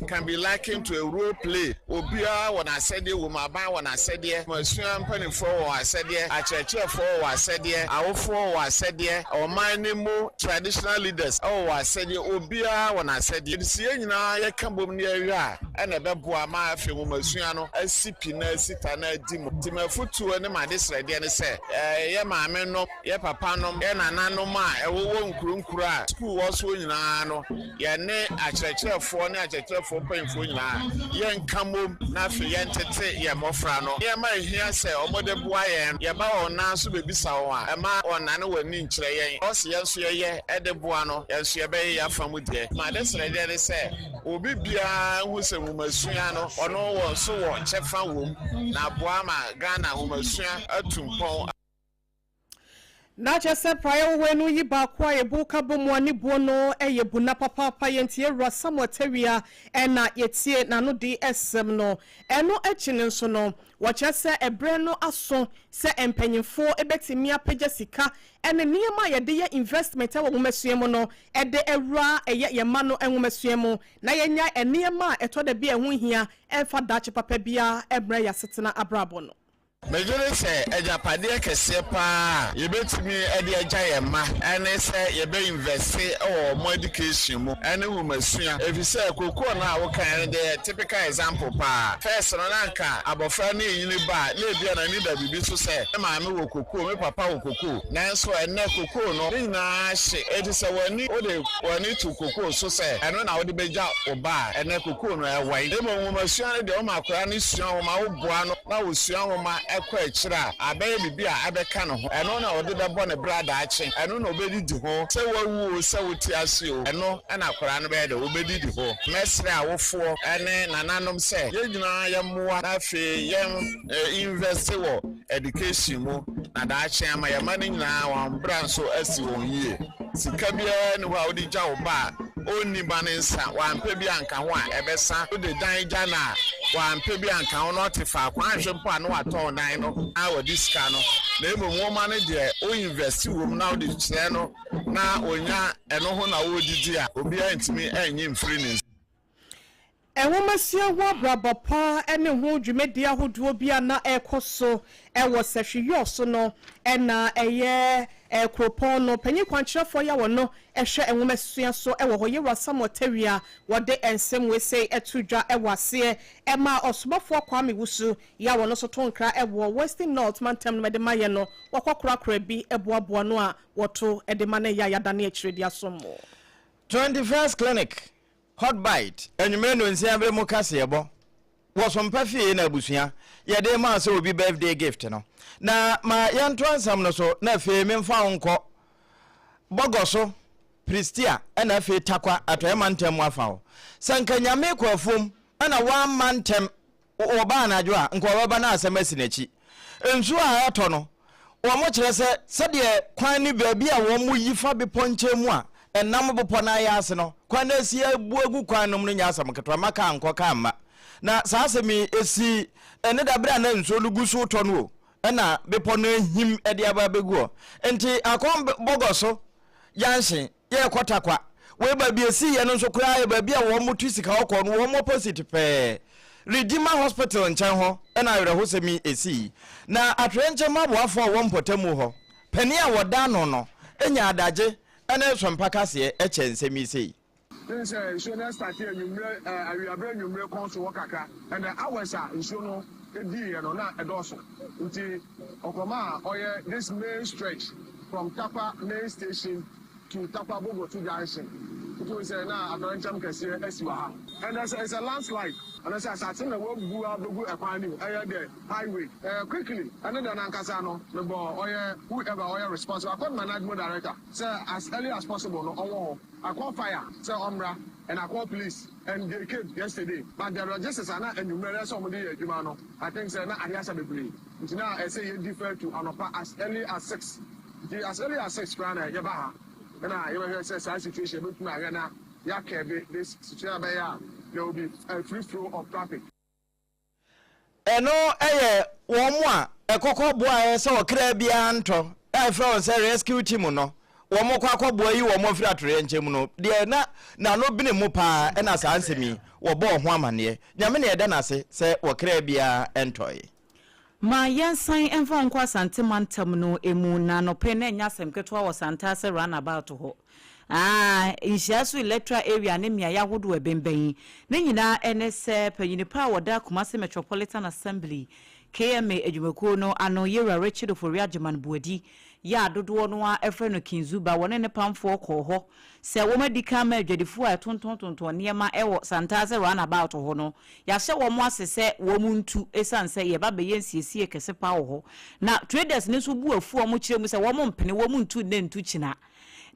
Speaker 11: can be likened to a role play obia wona sede wo maba wona sede masua mpanifo wo asede achechefo wo asede awofo wo asede omanmu traditional leaders wo asede obia wona asede sie nyina ye kambom ne awia ene beboa ma afi wo masua no asipi na asita na dim timafutu ne madesrede ne se ye maame no ye papa no ye nananom a ewo nkuru a school wo so nyina no ye ne achechefo ne achechefo panfo nyina ye nkamom na afi ye ntete ye mofra no ye ma hia se omode boa ye ba ona so bebisa wo a ema ona ne wani nkyere ye o se ye so ye ede boa no ye so ye be ya famu de ma desre de ne se obi bia hu se mumasua no ono wo so wo chefa wo na boa ma Ghana mumasua atumpon
Speaker 5: na chese prayer we no yi ba kwa yebu ka bomu ani bo no eyebu na papa yentie Owura Samuel Tewia ena yetie na no DSM no eno echine nso no wo chese ebre no aso se empanyimfo ebetimi apagya sika ene niema ye de ye investment e wo nwomasuam no ede ewura eye ye ma no nwomasuam na yenya eniema etode bia ehu hia emfa dache papa bia ebre ya setena abrabo no
Speaker 11: Mejole se ejapade kese pa yebetimi ede agya ye ma ene se yebe invest o education mu ene humasua efise kokoo na wo kan de typical example pa first no nanka abofra na yini ba na bia na ni da bibi so se maame wo kokoo me papa wo kokoo nanso ene kokoo no na hye edi se wani tu kokoo so se eno na wo de begya oba ene kokoo no ewai de mo humasua de o makora ni sua wo ma wo boa no na wo sua wo ma ekwa echira abaye bibia abeka no ho eno na ode bebo ne brada achi eno na obedidi ho se wawu se wuti ase o eno na akora no be de obedidi ho mesre awofo ene nananom se ye nyina ye moa na fe ye invest wo education mu na da achi ama ye mani nyina wa mbra so asi won yie sika bia ne ho a odi gya oba oni banensa wa ampe bia nka ho a ebesa ode dan gya na wa ampe bia nka ho no tefa kwa ahwe mpo a no aton dan no awo diska no na emo nwoma ne de o invest wo na o de kire no na onya eno ho na wo didi a obi antimi enyi mfiri ne
Speaker 5: Enwomasia wa brabapa ene ho dwumedi ahodo bia na ekoso ewo sehwe so no ena eye ekropon no panyi kwankyerefo ya wono ehwe enwomasia so ewo ho yewa samotawia wode ensem we sei etudwa ewo ase ema osubafo kwame wusu ya wono so tonkra ewo Western North mantem no medemaye no wakwakorakora bi eboaboa no a woto edemane ya yadane akiredi asomo
Speaker 1: 21st clinic hot bite enyumere no nsia bre mu kase yebo wo SOMPA fie na abusua ye de ma so obi birthday gift no na ma yanto ansam no so na fie memfa onko bogoso pristia na fie takwa atoye mantem afa wo sanka nyame kwafom na wa mantem oba na adwo a nko baba na asemasi nachi ensu a ato no wo mo kire se de kwan ni baabi a wo mu yifa be ponche mu a enam bopo na ya ase no kwan na si abuagu kwan no nya asam ketwa maka anko ka ma na saasemi esi ene da bra na nso lugu so to no na bepo na him ede aba begu enti akon bogoso yanhye ye kotakwa we ba bi esi ye no nso kura ye ba bi a wo mutu sika okọ no wo mo positive pe Redeemer Hospital nchen ho na ayere ho semi esi na atrenche maboafo wo mpotamu ho pani a woda no no enya adaje ene SOMPA kase eche nsemi sei
Speaker 3: so na start here numre awiabre numre konso wakaka and the hours are so no edi no na edoso nti okoma oye this main stretch from Tapa main station to Tapa Bogo to junction it was na adoncham kase esiwa and there's a landslide and I say na wo bu abugu ekwani aye the highway quickly and then ankasa no me bo oye whoever oye responsible account management director say as early as possible no owo I call fire say omra and I call police and they came yesterday but the logistics are not enumerate somebody adwuma no I think say na ariasa bebre nti na I say you defer to anopa as early as 6 as early as 6 krana ye ba ha na you hear say situation but na na ya kebe this situation ba ya there will be a free flow of traffic.
Speaker 1: Eno wo mu a ekokọ boa se okra bia nto e from say rescue team no wo mo kwakọ boa yi wo mo fira atore nchemu no de na no bine mu pa e na sa ansemi wo bo ho amane nyame ne eda na se okra bia entoy
Speaker 4: ma yansan enfa nkwa santimantam no emu na no pe na nya semketo wa santa se runabout ho inshasu electoral area ne mia yahodo ebemben ne nyina enese panyinipa woda Kumasi Metropolitan Assembly KMA adwumako no ano yera Richard Oforia German Buadi ya dodo no a efre no Kinzuba wone ne pamfo kọ ho se wo madika ma adwadifo a tonton niema ewo santase runabout ho no ya hye wo mo asese wo muntu esanse ye ba be yensiesie kese pa ho na traders ne so bu afu o mo kire mu se wo mo mpene wo muntu ne ntu china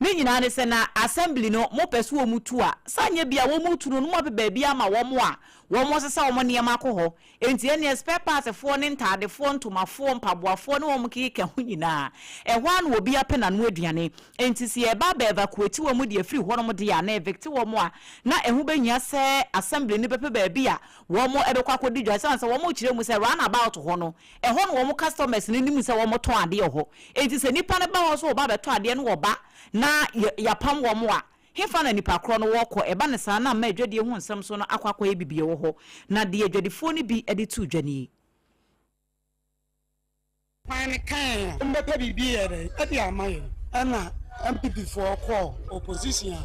Speaker 4: ne nyina ne se na assembly no mo pesu wo mutu a sanye bia wo mutu no mo be bia ma wo mo a wo mo sesa wo mo niema ko ho enti ene spare part fo ne ntade fo ntoma fo mpaboa fo ne wo mo kike ho nyina ehwa na obi apena no aduane enti se e ba evacuate wo mo de free ho no mo de ya na evict wo mo a na ehu benya se assembly ne bepe ba bia wo mo ebekwa kodi dwa sanse wo mo kire mu se runabout ho no eho no wo mo customers ne nim se wo mo to ade ho enti se nipa ne ba ho so wo ba beto ade ne wo ba na yapam wo mo a hefa na nipa kro no woko eba ne sa na ma adwade hu nsem so no akwakwa ebibie wo ho na de adwadefo ni bi ede tu dwane
Speaker 12: pan kan mbeta bibie ere ede amaye ana MPP for call opposition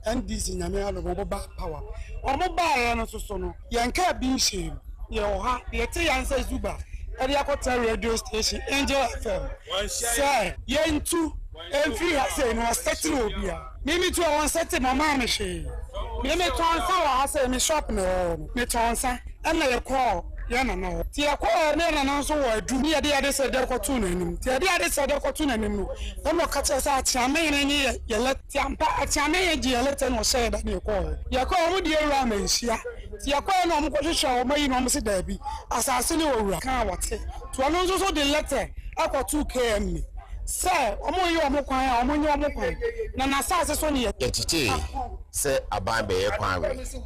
Speaker 12: NDC nyame alo bo ba power omo ba ya no so no yenka bi nhye ye oha de te yansa zuba ede akota radio station Angel FM say yentu every say no settle obia mimi to one settle mama me she mimi to ansa wa say me shop no me to ansa na ye call ya na no ti ye call ne na so wa du mi ye de say der ko tu na nim ti ye de say der ko tu na nim no no ka che say atiame ne ni ye let ti ampa atiame ye ji ye let no say da ne call ye call mu de ewura ma nhia ti ye call no mo ko hwehwe o mayi no mo se da bi asase ne owura kan wote to no so de letter akwa 2km Sir, na say so near.
Speaker 11: Say APAM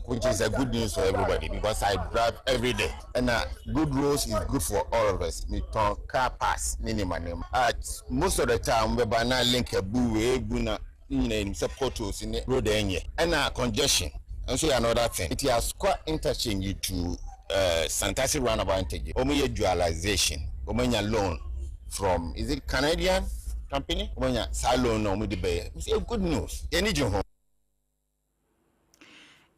Speaker 11: which is a good news for everybody because I drive every day and good roads is good for all of us. Me turn car pass minimum. Most of the time we banana link a buwe buna in support in the road and congestion. And so another thing, it has quite interchange to Santasi roundabout interchange. Omoye dualization, omoye loan from, is it Canadian company? Omoye salon no mudibe. It's a good news. You need your home.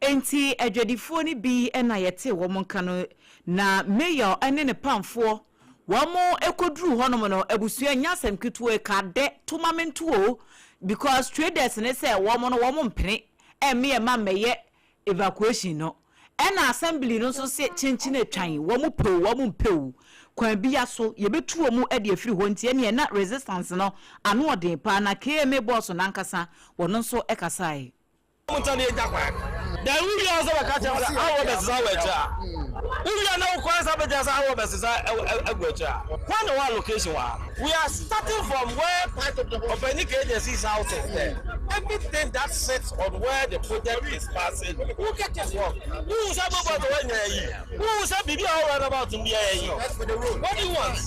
Speaker 4: Enti adwadifo ni bi na yete wo monkano na mayor ene ne pamfo wo mo ekoduru honom no abusua nyasem ketuo ka de tomamentuo because traders ne say wo mo no wo mo mpene me ma meye evacuation no ena assembly no so se chinchin atwan wo mo pew wo mo mpew kwan bia so yebetu wo mo ade afiri ho ntie ne na resistance no ano odin pa na KMA boss na nkasa wo no so ekasai
Speaker 13: then we also catch us our best hour. We are now quite our best one location. We are starting from where part of the organic agency is out there. Everything that sits on where the project is passing, who get it wrong? Who is about the who is about to be what do you want?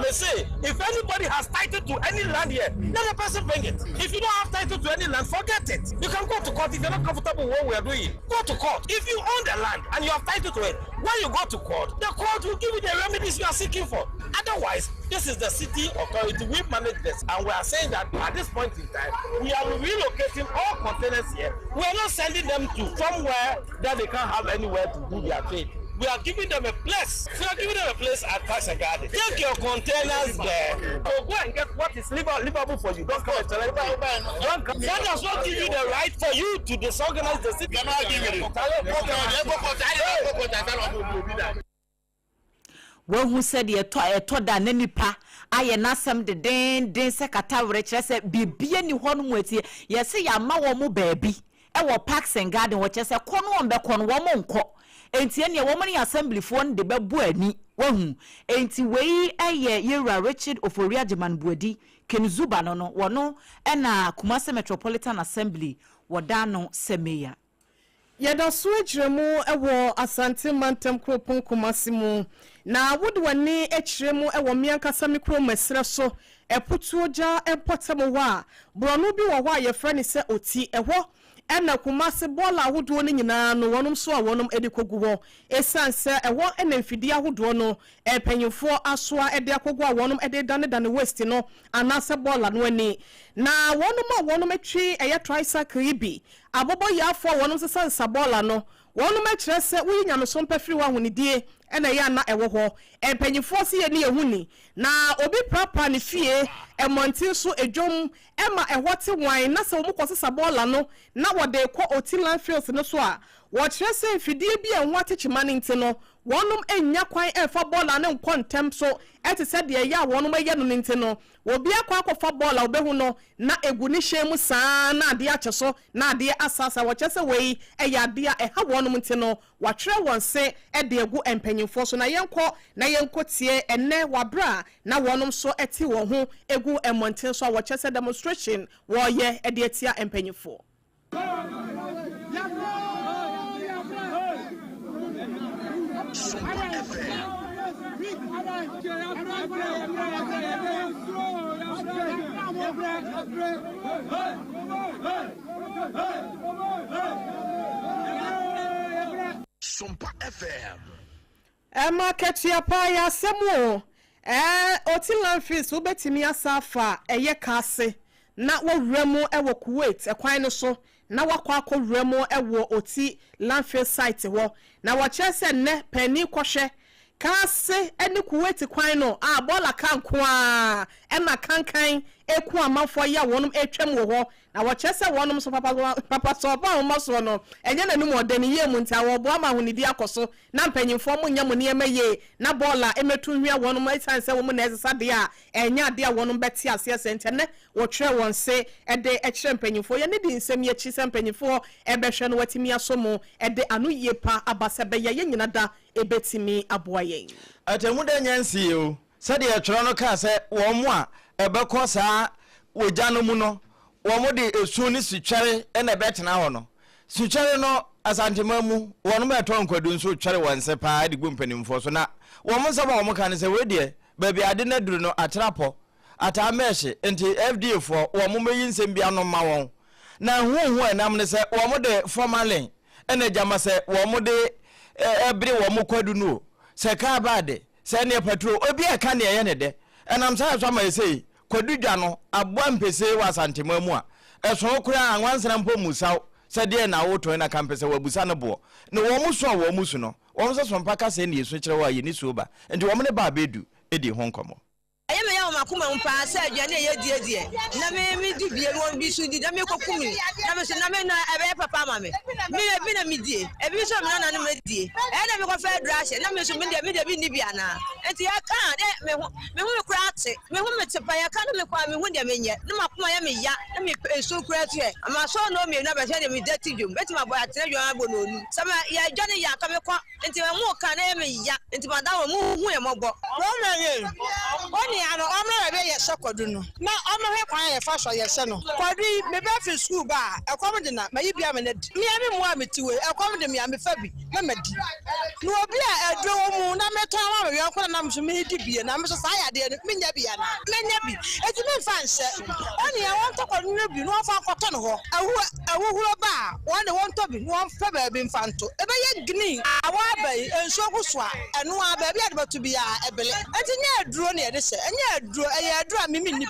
Speaker 13: They say if anybody has title to any land here, let the person bring it. If you don't have title to any land, forget it. You can go to court if you're not comfortable with what we are doing. Go to court. If you own the land and you have title to it, when you go to court, the court will give you the remedies you are seeking for. Otherwise, this is the city authority. We manage this, and we are saying that at this point in time, we are relocating all containers here. We are not sending them to somewhere that they can't have anywhere to do their trade. We are giving them a place. We are giving them a place at Kasha Garden. Take your containers there. So go and get what is livable for you. Don't come and tell it. That does not give you the right for you to disorganize the city. You're not giving it.
Speaker 4: When who said ye to da nanipa aye nasem de den sekata were kire se bibie ni ho no mwetie ye se ya ma wo mo baabi e wo parks and garden wo kire se kono on be kono wo mo nko enti ene wo mo ni assembly fo de bebu ani wahu enti wei eye yera Richard Oforia Jeman Buadi Kenzuba no wono na Kumase Metropolitan Assembly wodano semeya
Speaker 5: yeda suejremu ewo Asante Mantem Kropon Kumase mu na wodwani echiremu ewo miankasa mikro mesre so eputuoja empotemo wa brono bi wo hwa ye frani se oti eho ena Kumase bola ahodo ne nyina no wonom so a wonom edikogu ho esanse ewo ena mfidi ahodo no epanyefo asoa ede akogu a wonom ede dane west no anase bola no ani na wonom atwi eye tricycle bi abobo yafo wonom sesansa bola no wonom akire se wi nyameso mpafiri wa honidie ena ya na ewo ho empanyefo se ye ne ehuni na obi prapa ne fie emontin so edwom ema ehote wan na se wo mukosesa bola no na wode ko otilan fields no so a wo kire se mfidie bi enho atechima ne nti no wonom enya kwan efa bola ne nkontem so ete se de ya wonom aye no nti no obi akwa akofa bola obehu no na egu ni hyemu saa na ade acheso na ade asasa wo kire se wei eya ade a eha wonom nti no wa kire won se ede egu empanyimfo so na yenko tie enne wabra na wonom so eti wo ho egu emonten so wo kire se demonstration wo ye ede etia empanyimfo
Speaker 14: SOMPA FM.
Speaker 5: Emma ketia pa ya semo otilan fees ubetimi asafa eye kase na wowremu ewo Kuwait ekwan no so na wakwa akowremu ewo oti landfill site wo na wachese ne pani kwhwe kase ene Kuwait kwan no bola kankoa ema kankan eku amafo ya wonum etwem wo ho na wachese wonum so papa so ba ho maso no enye na num odani ye mu nta wo bo ama honidi akoso na mpanyimfo mu nya mu ne emaye na bola emetu hwia wonum isanse wo mu na ezesa de a enya de a wonum beti ase sente ne wo twe won se ede ekire mpanyimfo ye ne di nsem ye chi se mpanyimfo ebehwe no watimi asomo ede anu ye pa abasebe ye nyina da ebetimi aboaye
Speaker 1: atemu da nyansi o sade ya tworo no ka se wo mu a ebekọ saa wogya no mu no wo mo de esu ni sutware na betena ho no sutware no asantema mu wo no meto nkwadu nso tware wanse pa de gumpanimfo so na wo mo nsaba wo mo kan se we de ba bi ade na duru no atrapo ata meshe enti FDA fo wo mo meyi nsem bia no ma won na hu enam ne se wo mo de formalin ene jama se wo mo de ebre wo mo kwadu no se ka bade se ne patrol obi e ka ne ye ne de enam sa so ma sei kwadu dwa no abo mpese wa santema mu a eso kura anwansana mpo musaw se de na woto na kampese wabusa ne bo ne wo mo so no wo so sompa ka se ne yeso kire wa ye ni so ba enti wo mo ne ba bedu edi ho nkomo
Speaker 15: ayeme ya makuma mpa se aduane ye die na me di bie no bi so di na me kokumi na me so na me na ebe papa ma me na me die ebi so me na na me die na me ko fa drash na me so me de bi ni bia na enti ya ka de me hu kura ate me hu me tepa ya ka na me kwa me hu de me nye na makuma ya me ya na me so kura ate ama so no me na be se de me dati dwom beti ma boy ate dwom abo no nu sama ya dwane ya ka me kwa enti me mu ka na me ya enti ma da wo mu hu ye mobo no me ye oni ano omra be ye sokodu no na omra he kwan ye fa so ye se no kwadu me be fi school ba ekom de na mayi bia me na di me ame mu ametiwe ekom de me ame fa bi na madi no obi a edo mu na meto ama me yakora na mso me di bie na mso sa ya de me nya bia na me nya bi eti me fa nse oni e won to kwadu no bi no fa akoto no ho awu huro ba won de won to bi no fa ba bi mfa nto e be ye gni awa ba enso ku so a eno a ba bia de batu bia ebele eti nya aduro ne ye de se enya aduro e aduro mimi ni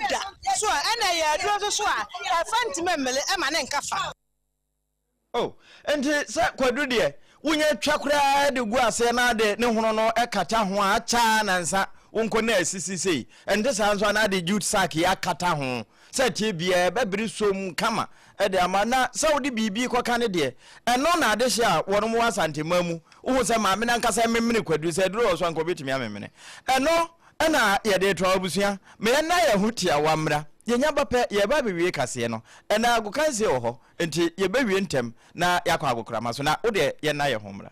Speaker 15: da so ana ye aduro so a fanti memele e ma ne nkafa
Speaker 1: oh enti se kwadu de wunya twakura de gu ase na de ne hono no e kata ho a cha na nsa wonko na asisi sei enti sa nso na de jute sack ya kata ho se tie bia bebiri som kama e de ama na saudi bibi ko kan de eno na de hia wono mo asantema mu wo se ma me na nkasa memene kwadu se duro so anko betimi amemene eno ena ye de to abusia me na ye hutia wamra ye nya bape ye ba bewie kase no ena agokanse wo ho enti ye bewie ntem na yakwa agokra maso na wo de ye na ye homra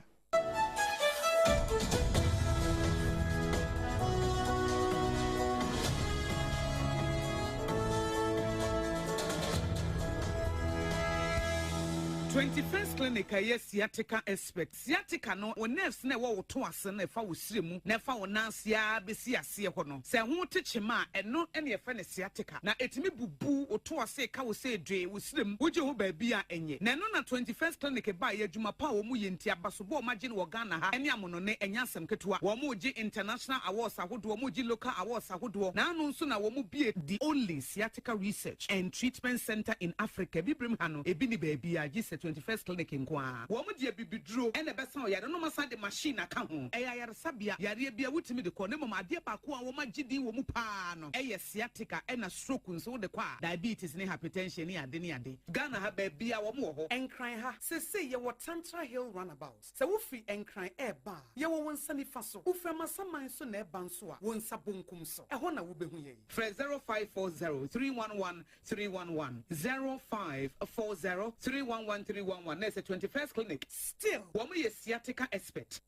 Speaker 16: clinic a sciatica expert sciatica no o nerves na wo to ase na fa wo siremu na fa wo nansia besi ase ho no se ho techema eno ene ye fa ne sciatica na etimi bubu o to ase ka wo se dwe wo siremu wo je ho ba bi a enye na no na 21st clinic ba ye adwuma pa wo mu ye ntia basobo ma je ne wo Ghana ha ene amono ne enya asem ketua wo mu je international awards ahodo wo mu je local awards ahodo na anu nso na wo mu bie the only sciatica research and treatment center in Africa bibrim ha no ebi ni ba bi a je 21st clinic nkwa wo mu de bibiduro ene be san o yare no masa de machine aka ho eya yare sabia yare bia wutimi de ko ne mama ade ba ko a wo ma gidi wo mu pa no eye sciatica ena stroke nso de kwa diabetes ne hypertension ne ade Ghana ha ba bia wo mu ho enkran ha se ye wo Tantra Hill runabout se wo fi enkran eba ye wo wonsa ni fa so wo fra masaman so na eba nso a wonsa bonkum so e ho na wo behu ye 0540 311 311 0540 311 311 There's a 21st clinic. Still, woman is sciatica expert.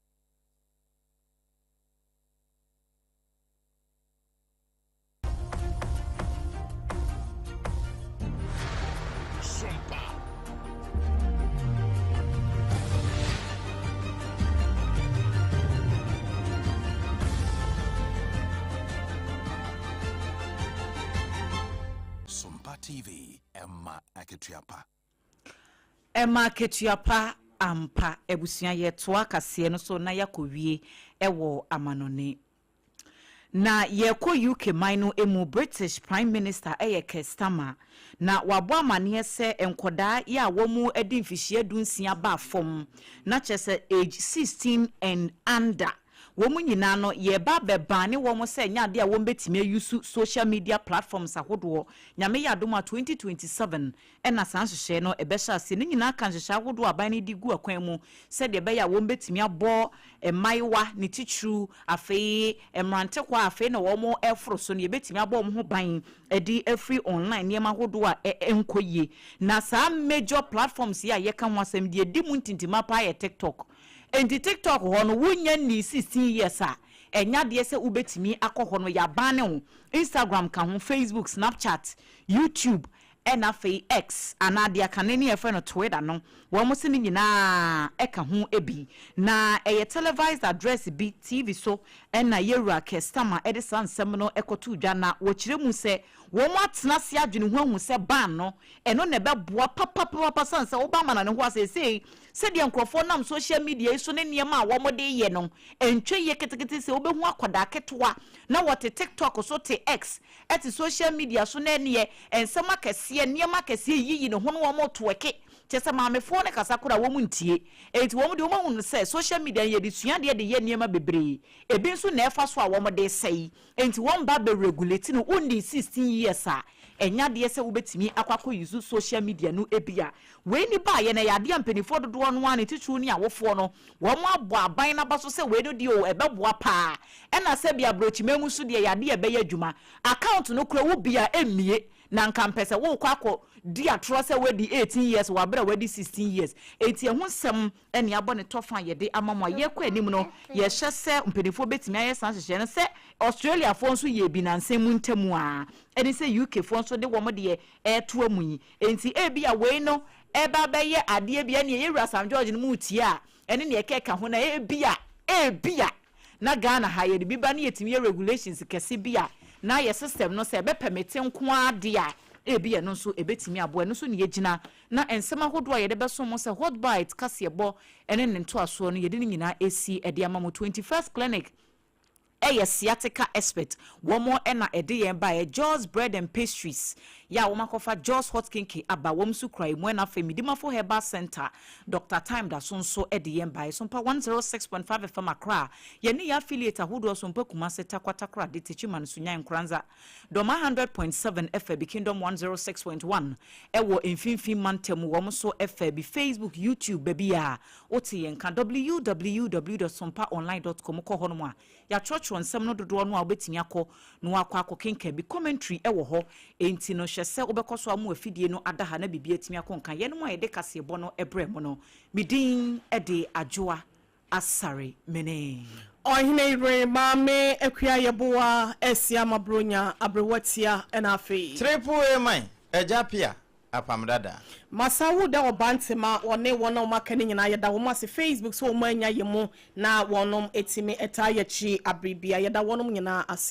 Speaker 14: SOMPA. SOMPA TV, Emma Aketiapa.
Speaker 4: Emma Ketuapa ampa ebusia ye toa kase no so na yakowie ewo amanone na ye ko UK man emu British Prime Minister Kestama na wabo amane se enkoda ya womu edi mfihie dunsia ba fom na chese age 16 and under womu nyina no ye ba bebane womu se nyade a wombetime yusu social media platforms ahodo nyame ya doma 2027 ena sanhye no ebesha se ne nyina kan hye ahodo aban ne digu akwan mu se de be ya wombetime abo emaiwa ne titru afei emrante kwa afei na womu efro so ne betime abo ho ban edi every online niam ahodo a enkoye na sa major platforms ya ye kan wasem de di mu ntintima pa ye TikTok enti TikTok hono wunya ni 16 years a enya de se ubetimi akohono ya bane ho Instagram ka ho Facebook Snapchat YouTube ena fe X anadia kaneni e fe no Twitter no wo mo se ni nyina e ka ho ebi na e televised address bi TV so ena yewura customer e de sansem no ekoto dwa na wo kire mu se wo mo atena se adwene ho ahu se ban no eno ne beboa papa sanse wo ba mana ne ho asese se de nkrofo nam social media so ne niema a wo mo de ye no entwe ye ketekete se wo be hu akoda ketwa na wote TikTok so te X eti social media so na ne ensema kese niema kese yiyi ne ho no wo mo toeke chese maame fo ne kasa kura wo mu ntie enti wo mu de wo mu se social media ye de sua de ye niema bebre ebi nso na efa so a wo mo de sei enti wo mba be regulate no undi 16 years a enya de se wo betimi akwakọ use social media no ebia we ni ba ye na ya de ampanifo dodo no ane titru ni awofo no wo mo abo aban na ba so se we no de o ebeboa pa ena se bia brochi memu so de ya de ebe ya adwuma account no kura wo bia emie na nkampese wo kwakọ di atro se we di 18 years wa bra we di 16 years enti ehun sem ene abo ne tofa ye de amamwa ye kwa anim no ye hye se mpanifo betimi aye san hye ne se Australia fo nso ye bi na nsem ntemu a ene se UK fo nso de wo mo de eto amunyi enti ebia we no eba be ye ade bia ne ye wura Sam George no mu tie a ene ne keka ho na ebia na Ghana ha ye bi ba ne yetimi ye regulations kese bia na ye system no se be permit nko ade a ebia no so ebetimi abo no so ne yegina na ensema hodo ye de beso mo se hot bite kasebo ene ne nto aso no ye de nyina esi ede amamo 21st clinic sciatica expert womo ena ede yen ba Jaws bread and pastries ya wo makofa Jaws hot kinky aba wom su krai mu na femidima for herbal center Dr. Time da so ede yen ba SOMPA 106.5 FM Accra ye ne ya affiliate ahodo SOMPA Kumase Takwatakra de Tichima Nsunya Nkranza Doma 100.7 FB Kingdom 106.1 ewo mfimfim mantem wom so FB Facebook YouTube bebia oti yen ka www.sompaonline.com ko hono a ya church nsem no dodo no a obetimi akọ no akọ kenka bi commentary ewo ho enti no hyese obekoso amu afidie no adaha na bibia timi akọ nka ye no ma ye de kasebo no ebrem no midin ede AGYA ASARE mene
Speaker 5: Ohene MAAME APPIAH YEBOAH ASIAMAH bronya abrewatia na afi
Speaker 1: triple man APPIAH APAM DADAA
Speaker 5: Masawu da obantema one wona makani nyina yeda wo mase Facebook so wo manya yemu na wonom etimi eta yachi abribia yeda wonom nyina ase